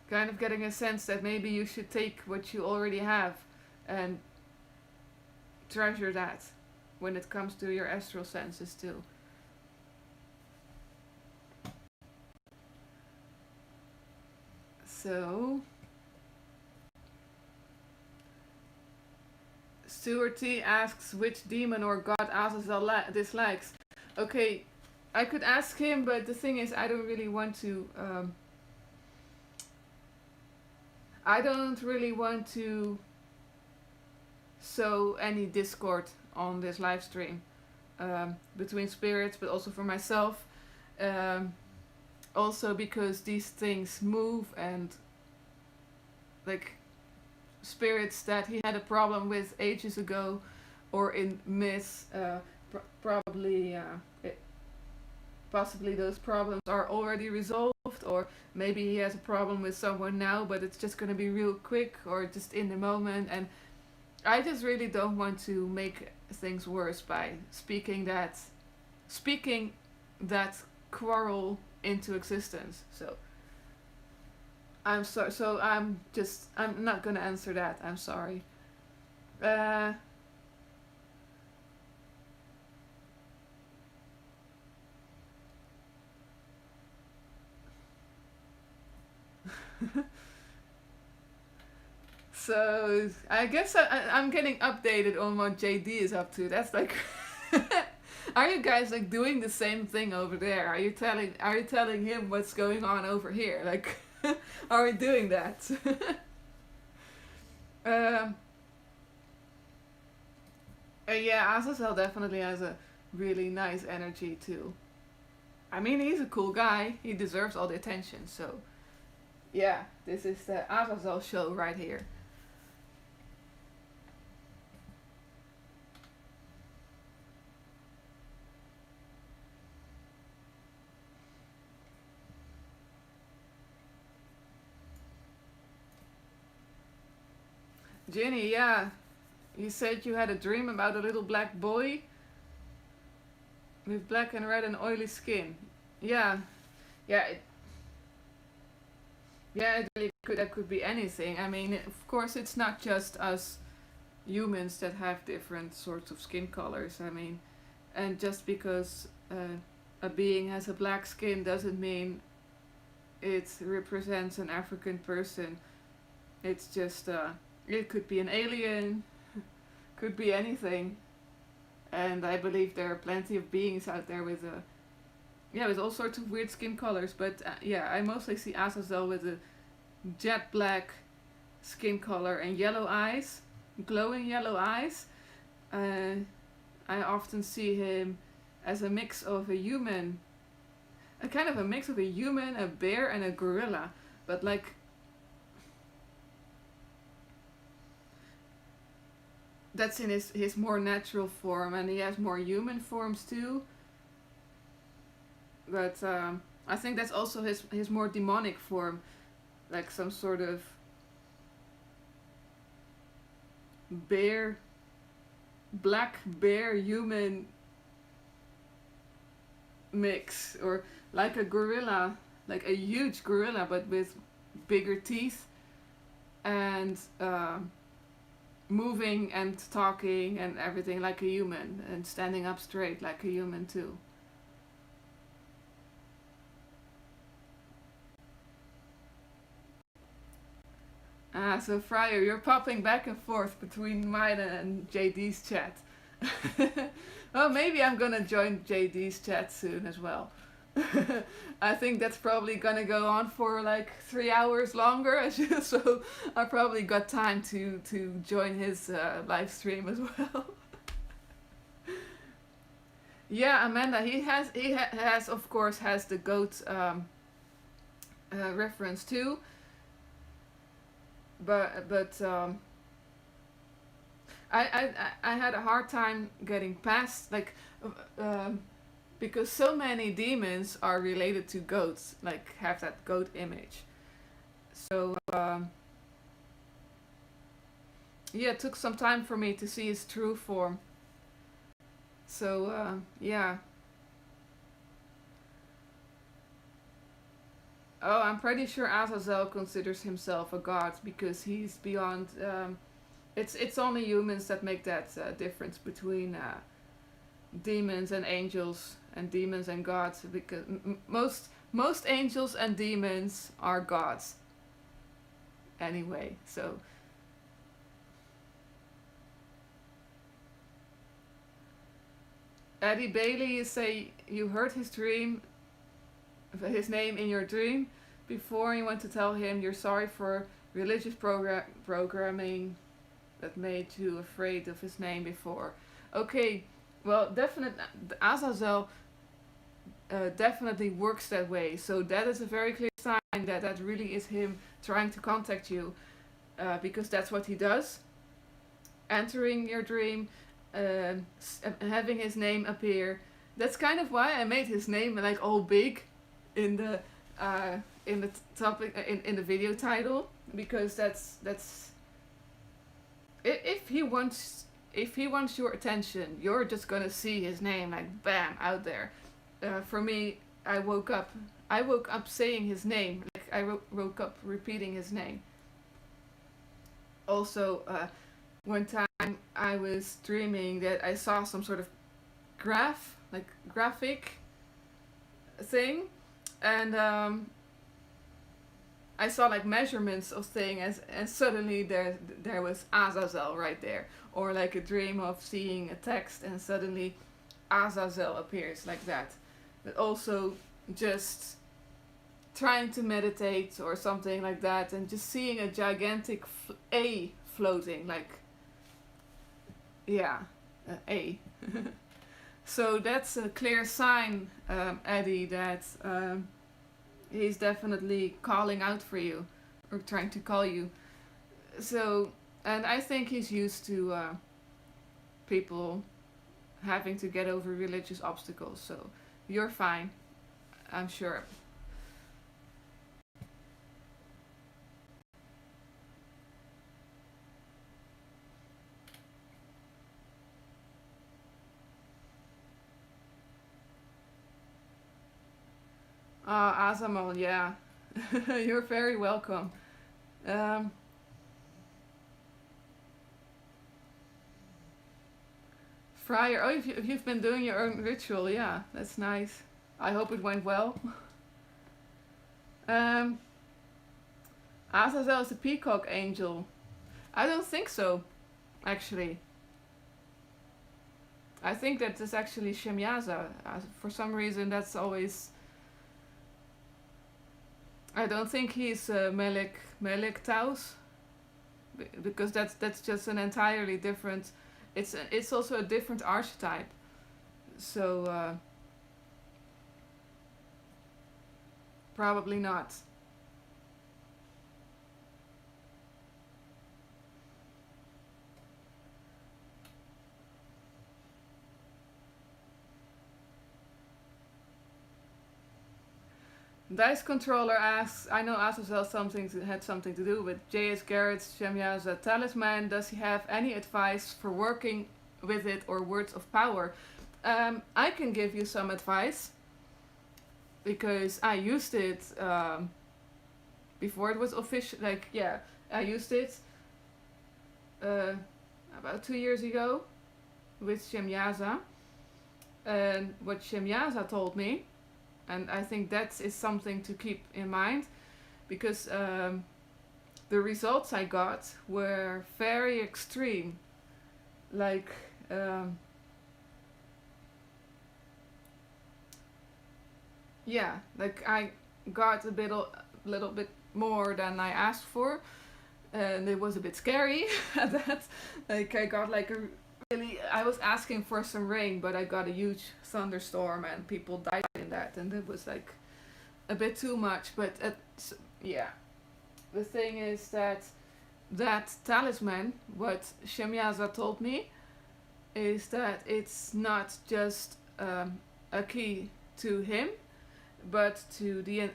kind of getting a sense that maybe you should take what you already have and treasure that when it comes to your astral senses too. So, Stuart T asks which demon or god Azazel dislikes. Okay, I could ask him, but the thing is, I don't really want to. I don't really want to sow any discord on this live stream between spirits, but also for myself. Also because these things move, and like spirits that he had a problem with ages ago or in myths, probably possibly those problems are already resolved, or maybe he has a problem with someone now, but it's just going to be real quick or just in the moment. And I just really don't want to make things worse by speaking that quarrel into existence. So I'm not gonna answer that. I'm sorry. Uh, so I guess I'm getting updated on what JD is up to. That's like, are you guys like doing the same thing over there? Are you telling him what's going on over here? Like, are we doing that? um, yeah, Azazel definitely has a really nice energy too. I mean, he's a cool guy. He deserves all the attention. So, yeah, this is the Azazel show right here. Ginny, yeah, you said you had a dream about a little black boy with black and red and oily skin. Yeah, yeah, yeah. It really could that could be anything. I mean, of course, it's not just us humans that have different sorts of skin colors. I mean, and just because a being has a black skin doesn't mean it represents an African person. It's just it could be an alien, could be anything. And I believe there are plenty of beings out there with with all sorts of weird skin colors. But yeah, I mostly see Azazel with a jet black skin color and yellow eyes, glowing yellow eyes. Uh, I often see him as a mix of a human, a kind of a mix of a human, a bear, and a gorilla. But like, that's in his more natural form, and he has more human forms too. But I think that's also his more demonic form, like some sort of bear, black bear human mix, or like a gorilla, like a huge gorilla, but with bigger teeth and moving and talking and everything like a human, and standing up straight like a human too. So Fryer, you're popping back and forth between mine and JD's chat. Well, maybe I'm gonna join JD's chat soon as well. I think that's probably gonna go on for like 3 hours longer, so I probably got time to join his live stream as well. Yeah, Amanda, he has of course has the goat reference too, but I had a hard time getting past like because so many demons are related to goats, like have that goat image. So yeah, it took some time for me to see his true form. So yeah. Oh, I'm pretty sure Azazel considers himself a god because he's beyond. It's only humans that make that difference between demons and angels and demons and gods because most angels and demons are gods anyway. So Eddie Bailey, you say you heard his name in your dream before you went to tell him you're sorry for religious programming that made you afraid of his name before. Okay, well, definitely, Azazel definitely works that way. So that is a very clear sign that that really is him trying to contact you, because that's what he does. Entering your dream, having his name appear. That's kind of why I made his name like all big in the uh, in the topic in the video title, because that's if he wants your attention, you're just gonna see his name like bam out there. For me, I woke up saying his name, like woke up repeating his name. Also, one time I was dreaming that I saw some sort of graphic thing, and I saw like measurements of thing, and suddenly there was Azazel right there, or like a dream of seeing a text and suddenly Azazel appears like that. But also just trying to meditate or something like that, and just seeing a gigantic A floating, like yeah, A. So that's a clear sign, Eddie, that he's definitely calling out for you or trying to call you. So, and I think he's used to people having to get over religious obstacles. So you're fine, I'm sure. Azamal, yeah. You're very welcome. Um, Friar, oh, if you've been doing your own ritual, yeah, that's nice. I hope it went well. Um, Azazel is a peacock angel. I don't think so, actually. I think that is actually Shemyaza. For some reason, that's always. I don't think he's Melik Taus, because that's just an entirely different. It's also a different archetype. So probably not. Dice controller asks, I know Azazel had something to do with J.S. Garrett's Shemyaza talisman. Does he have any advice for working with it or words of power? I can give you some advice because I used it before it was official. Like, yeah, I used it uh, about 2 years ago with Shemyaza. And what Shemyaza told me, and I think that is something to keep in mind, because the results I got were very extreme. Like, yeah, like I got little bit more than I asked for, and it was a bit scary at that. Like I got like a really, I was asking for some rain, but I got a huge thunderstorm and people died in that, and it was like a bit too much. But yeah, the thing is that that talisman, what Shemyaza told me, is that it's not just a key to him, but to the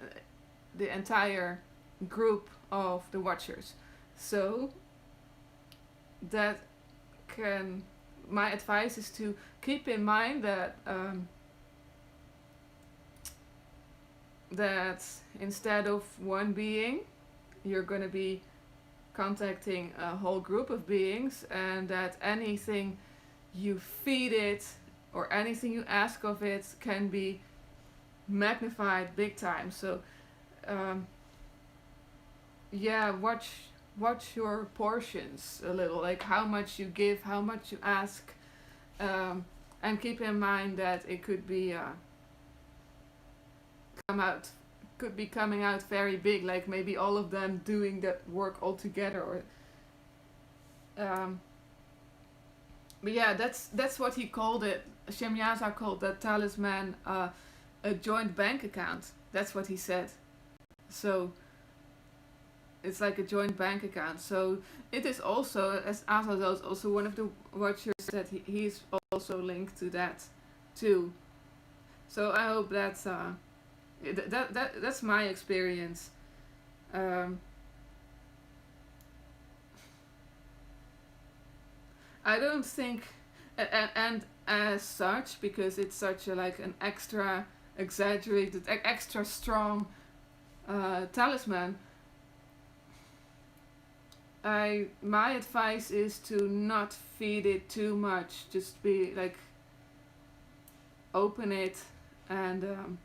entire group of the Watchers. So that can, my advice is to keep in mind that that instead of one being, you're going to be contacting a whole group of beings, and that anything you feed it or anything you ask of it can be magnified big time. So um, yeah, watch your portions a little, like how much you give, how much you ask, and keep in mind that it could be come out could be coming out very big, like maybe all of them doing that work all together, or but yeah, that's what he called it. Shemyaza called that talisman a joint bank account. That's what he said. So it's like a joint bank account. So it is also, as Azazel is also one of the watchers, that he's also linked to that too. So I hope that's my experience. Um, I don't think, and as such, because it's such a like an extra exaggerated, extra strong talisman. My advice is to not feed it too much. Just be like, open it, and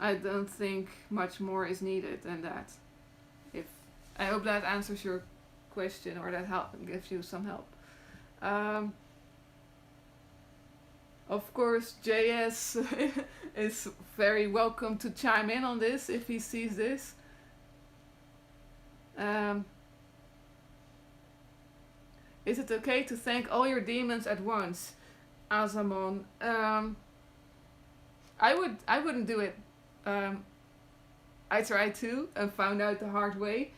I don't think much more is needed than that. If I hope that answers your question, or that gives you some help. Um, of course, JS is very welcome to chime in on this if he sees this. Um, is it okay to thank all your demons at once, Azamon? I wouldn't do it. Um, I tried to and found out the hard way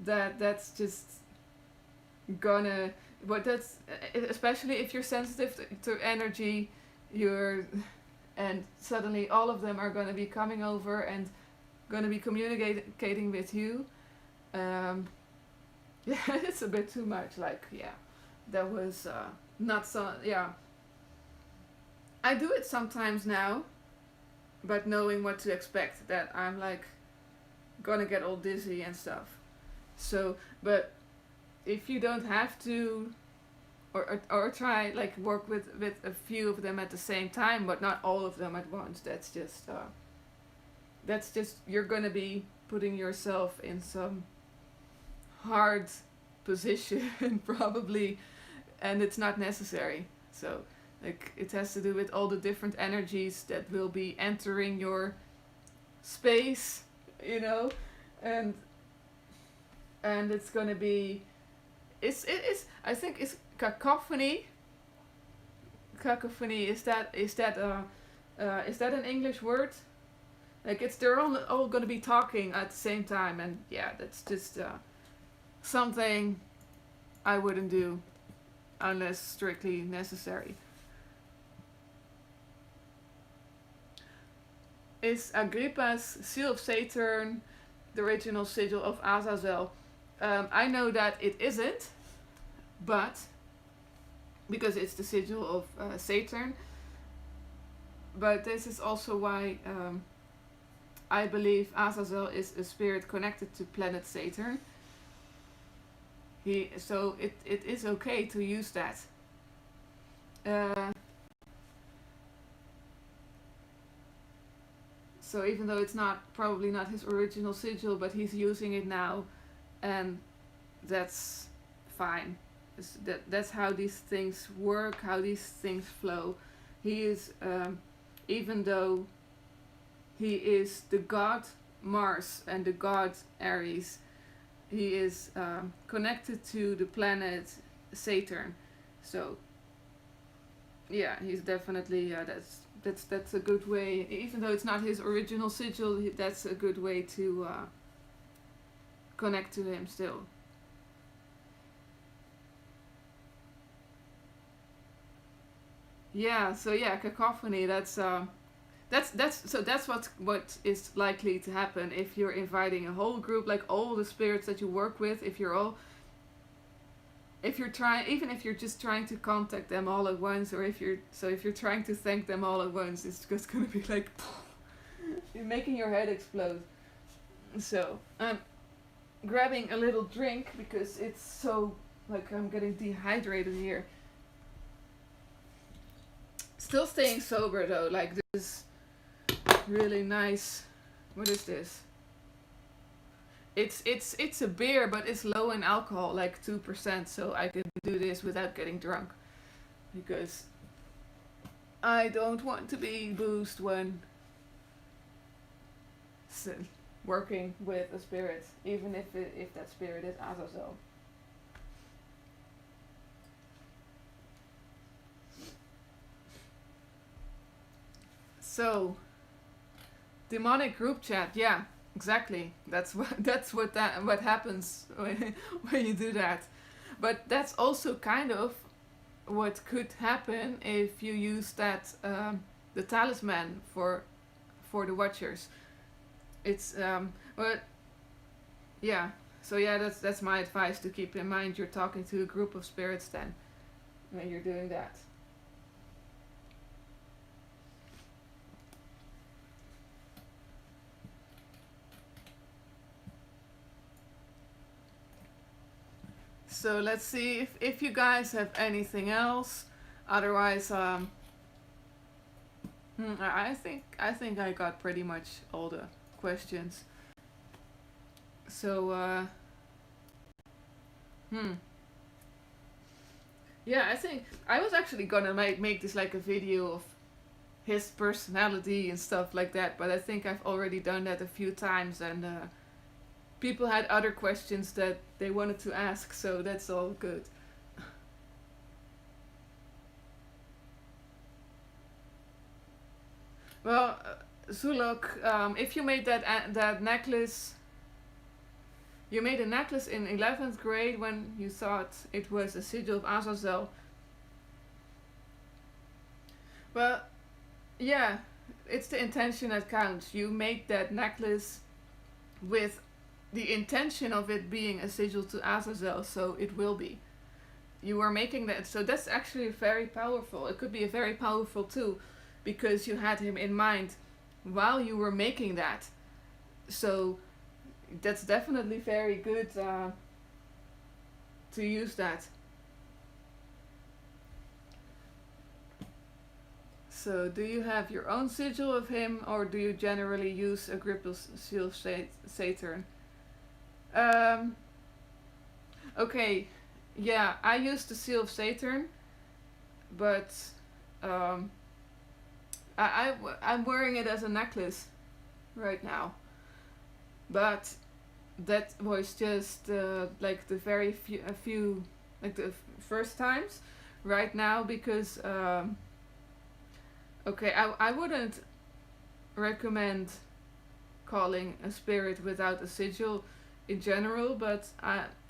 that that's just gonna. But that's especially if you're sensitive to energy, you're, and suddenly all of them are gonna be coming over and gonna be communicating with you. Yeah, it's a bit too much. Like, yeah, that was not so. Yeah, I do it sometimes now, but knowing what to expect, that I'm like gonna get all dizzy and stuff. So, but if you don't have to, or try like work with a few of them at the same time, but not all of them at once. That's just you're gonna be putting yourself in some hard position probably, and it's not necessary. So like it has to do with all the different energies that will be entering your space, you know, and it's gonna be, it is, I think it's cacophony. Cacophony, is that an English word? Like it's, they're all gonna be talking at the same time, and yeah, that's just something I wouldn't do unless strictly necessary. Is Agrippa's Seal of Saturn the original sigil of Azazel? I know that it isn't, but because it's the sigil of Saturn. But this is also why I believe Azazel is a spirit connected to planet Saturn. So it is okay to use that. So even though it's probably not his original sigil, but he's using it now, and that's fine. That's how these things work, how these things flow. He is, even though he is the god Mars and the god Aries. He is connected to the planet Saturn. So yeah, he's definitely that's a good way. Even though it's not his original sigil, that's a good way to connect to him still. Yeah. So yeah, cacophony. That's what is likely to happen if you're inviting a whole group, like all the spirits that you work with. If you're trying, even if you're just trying to contact them all at once, or if you're trying to thank them all at once, it's just gonna be like you're making your head explode. So I'm grabbing a little drink because it's so like I'm getting dehydrated here. Still staying sober though. Like this really nice. What is this? It's a beer, but it's low in alcohol, like 2%. So I can do this without getting drunk because I don't want to be boozed when working with a spirit, even if that spirit is Azazel. So demonic group chat, yeah, exactly. What happens when you do that. But that's also kind of what could happen if you use that the talisman for the watchers. It's but yeah. So yeah, that's my advice to keep in mind. You're talking to a group of spirits then when you're doing that. So let's see if you guys have anything else. Otherwise, I think I got pretty much all the questions. So hmm. Yeah, I think I was actually gonna make this like a video of his personality and stuff like that, but I think I've already done that a few times, and people had other questions that they wanted to ask, so that's all good. Well, Zulok, if you made that necklace, you made a necklace in 11th grade when you thought it was a sigil of Azazel. Well, yeah, it's the intention that counts. You made that necklace with the intention of it being a sigil to Azazel, so it will be. You are making that, so that's actually very powerful. It could be a very powerful tool because you had him in mind while you were making that. So that's definitely very good to use that. So, do you have your own sigil of him, or do you generally use a Gripple seal of Saturn? Um, okay, yeah, I use the seal of Saturn, but um, I'm wearing it as a necklace right now. But that was just like the very few like the first times. Right now, because okay, I wouldn't recommend calling a spirit without a sigil in general, but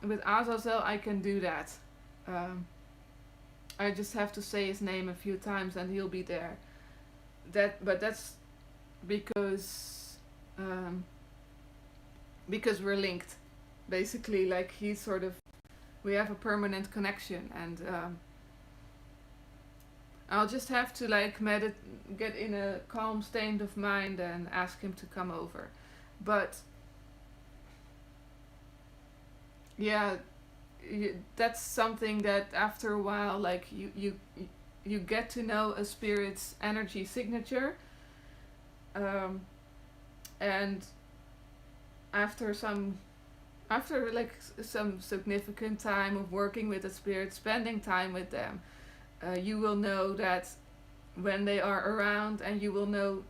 with Azazel I can do that. Um, I just have to say his name a few times and he'll be there. But that's because um, because we're linked, basically. Like he's sort of, we have a permanent connection, and I'll just have to like get in a calm state of mind and ask him to come over. But yeah, that's something that after a while, like you get to know a spirit's energy signature, um, and after like some significant time of working with a spirit, spending time with them, you will know that when they are around, and you will know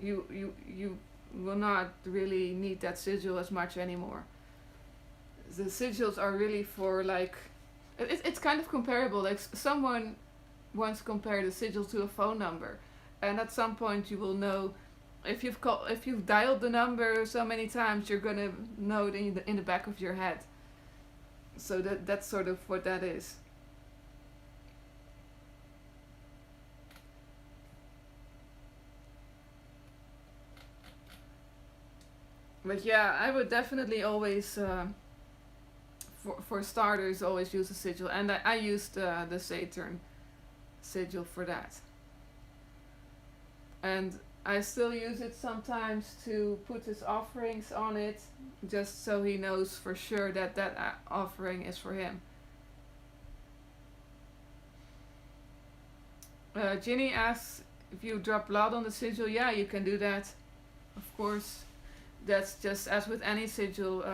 you will not really need that sigil as much anymore. The sigils are really for like it's kind of comparable. Like someone once compared a sigil to a phone number, and at some point you will know if you've dialed the number so many times, you're gonna know it in the back of your head. So that's sort of what that is. But yeah, I would definitely always, for starters, always use a sigil, and I used the Saturn sigil for that. And I still use it sometimes to put his offerings on it, just so he knows for sure that that offering is for him. Ginny asks if you drop blood on the sigil. Yeah, you can do that, of course. That's just as with any sigil.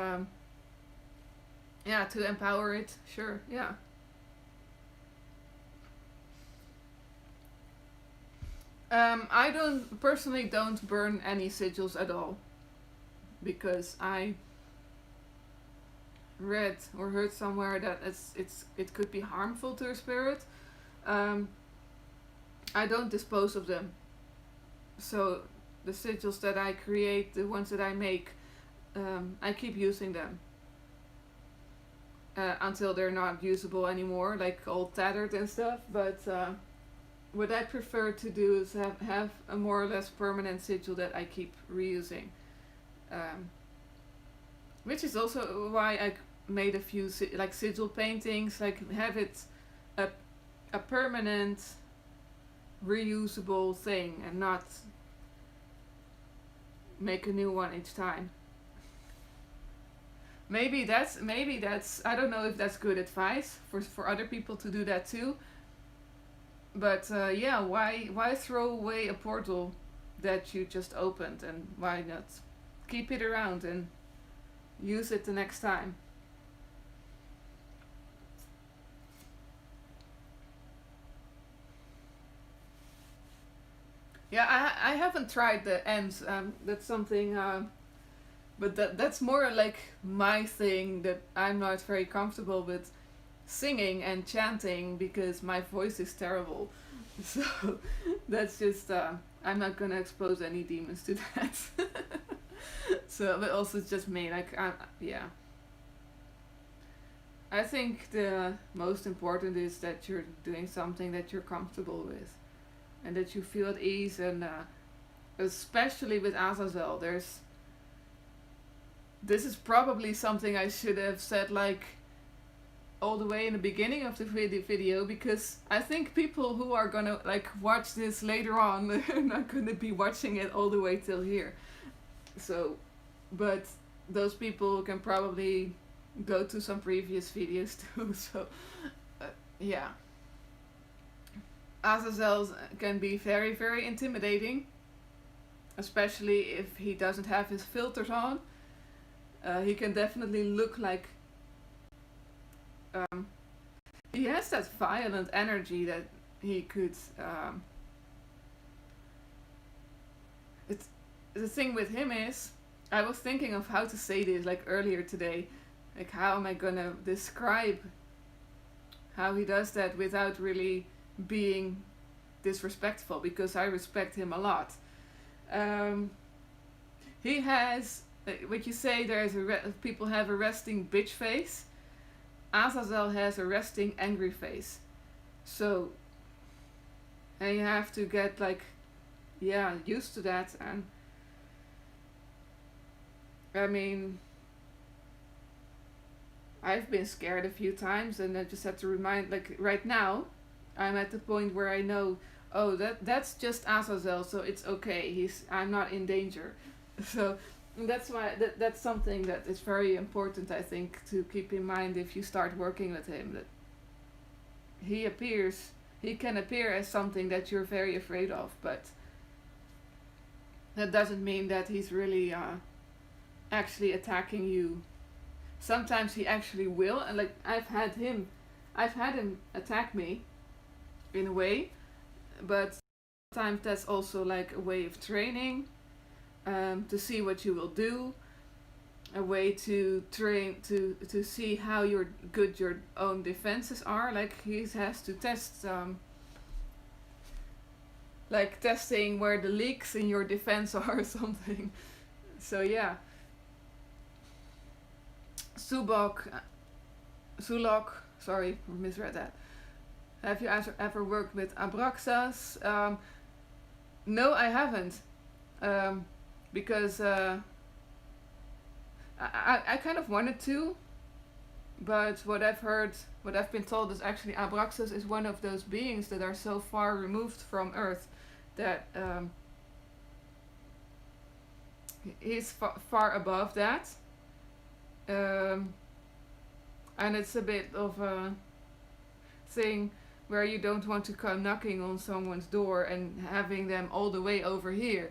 Yeah, to empower it. Sure, yeah. I don't burn any sigils at all, because I read or heard somewhere that it could be harmful to a spirit. Um, I don't dispose of them. So the sigils that I create, the ones that I make, I keep using them until they're not usable anymore, like all tattered and stuff. But what I prefer to do is have a more or less permanent sigil that I keep reusing. Which is also why I made a few like sigil paintings, like have it a permanent reusable thing and not make a new one each time. Maybe that's I don't know if that's good advice for other people to do that too. But yeah, why throw away a portal that you just opened, and why not keep it around and use it the next time? Yeah, I haven't tried the ends. That's something, but that's more like my thing that I'm not very comfortable with singing and chanting because my voice is terrible. So that's just I'm not gonna expose any demons to that. So, but also it's just me. Like, yeah. I think the most important is that you're doing something that you're comfortable with, and that you feel at ease. And especially with Azazel, this is probably something I should have said like all the way in the beginning of the video, because I think people who are gonna like watch this later on are not gonna be watching it all the way till here. So, but those people can probably go to some previous videos too. So, yeah. Azazel can be very, very intimidating, especially if he doesn't have his filters on. He can definitely look like he has that violent energy that he could. It's the thing with him is, I was thinking of how to say this like earlier today, like how am I gonna describe how he does that without really being disrespectful, because I respect him a lot. He has what you say. There's people have a resting bitch face. Azazel has a resting angry face. So, and you have to get like, yeah, used to that. And I mean, I've been scared a few times, and I just have to remind, like right now, I'm at the point where I know, oh, that's just Azazel, so it's okay. I'm not in danger. So that's why that's something that is very important, I think, to keep in mind if you start working with him. That he can appear as something that you're very afraid of, but that doesn't mean that he's really actually attacking you. Sometimes he actually will, and like I've had him attack me in a way, but sometimes that's also like a way of training. to see what you will do, a way to train to see how good your own defenses are. Like he has to test, like testing where the leaks in your defense are or something. So yeah, Sulok, sorry, I misread that. Have you ever worked with Abraxas? No, I haven't, because I kind of wanted to, but what I've been told is actually Abraxas is one of those beings that are so far removed from Earth that he's far above that. And it's a bit of a thing where you don't want to come knocking on someone's door and having them all the way over here.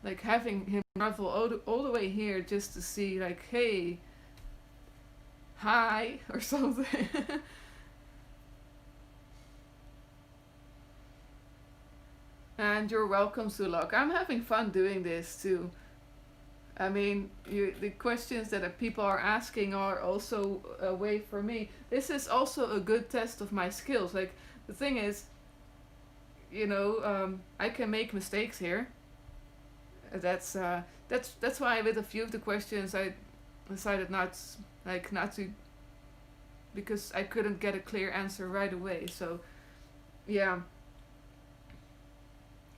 Like having him travel all the way here just to see, like, hey, hi, or something. And you're welcome, Sulok. I'm having fun doing this too. I mean, the questions that people are asking are also a way for me. This is also a good test of my skills. Like, the thing is, I can make mistakes here. That's why with a few of the questions I decided not to, because I couldn't get a clear answer right away. So, yeah.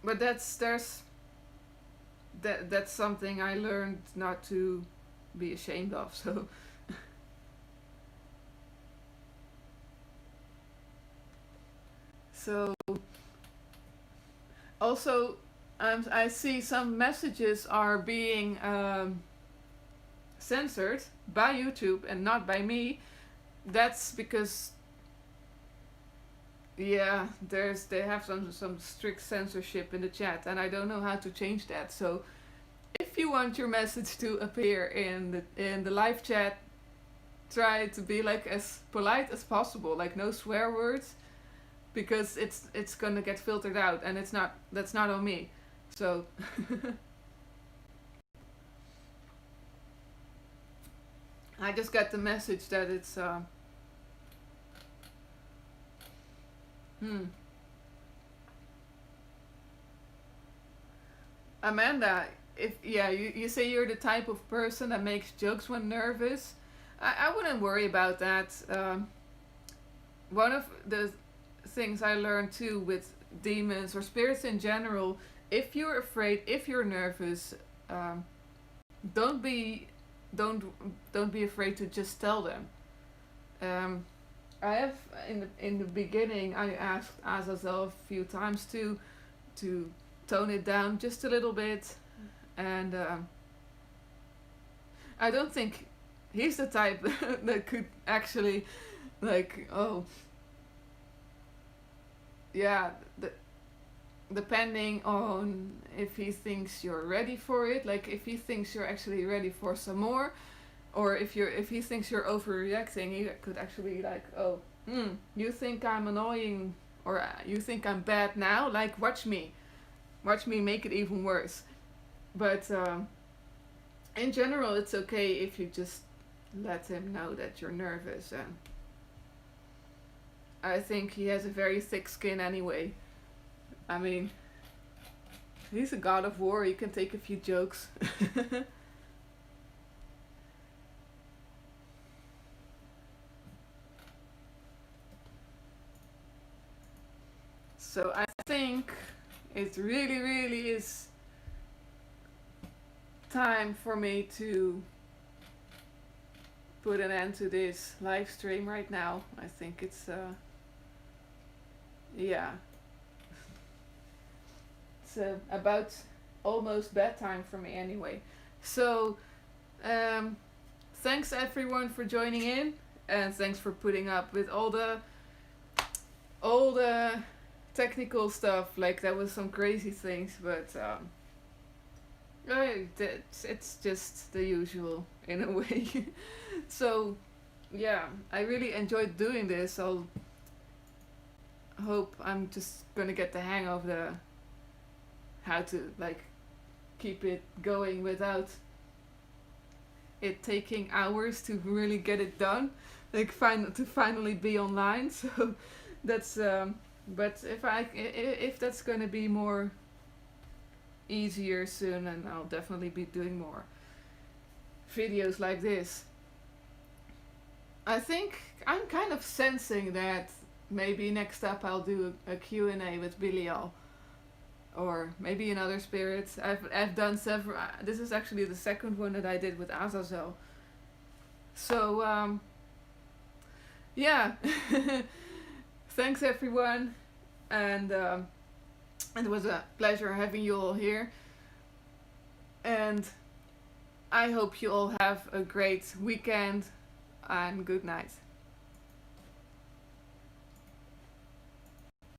But that's something I learned not to be ashamed of. So so also, I see some messages are being censored by YouTube and not by me. That's because, yeah, they have some strict censorship in the chat, and I don't know how to change that. So if you want your message to appear in the live chat, try to be like as polite as possible, like no swear words, because it's gonna get filtered out, and that's not on me. So I just got the message that it's Amanda, if you say you're the type of person that makes jokes when nervous, I wouldn't worry about that. One of the things I learned too with demons or spirits in general, if you're afraid, if you're nervous, don't be don't be afraid to just tell them. I have in the beginning I asked Azazel a few times to tone it down just a little bit, and I don't think he's the type that could actually, like, oh yeah, depending on if he thinks you're ready for it, like if he thinks you're actually ready for some more, or if he thinks you're overreacting, he could actually, like, oh, you think I'm annoying, or you think I'm bad now, like watch me make it even worse. But in general, it's okay if you just let him know that you're nervous, and I think he has a very thick skin anyway. I mean, he's a god of war, he can take a few jokes. So I think it really, really is time for me to put an end to this live stream right now. I think it's yeah, it's about almost bedtime for me anyway. So thanks everyone for joining in, and thanks for putting up with all the technical stuff. Like, there was some crazy things, but it's just the usual in a way. So yeah, I really enjoyed doing this. I'll hope I'm just gonna get the hang of how to, like, keep it going without it taking hours to really get it done, like to finally be online. So that's but if that's gonna be more easier soon, and I'll definitely be doing more videos like this. I think I'm kind of sensing that maybe next up I'll do a Q&A with Bilial, or maybe another spirit. I've done several. This is actually the second one that I did with Azazel. So yeah, thanks everyone, and it was a pleasure having you all here. And I hope you all have a great weekend, and good night.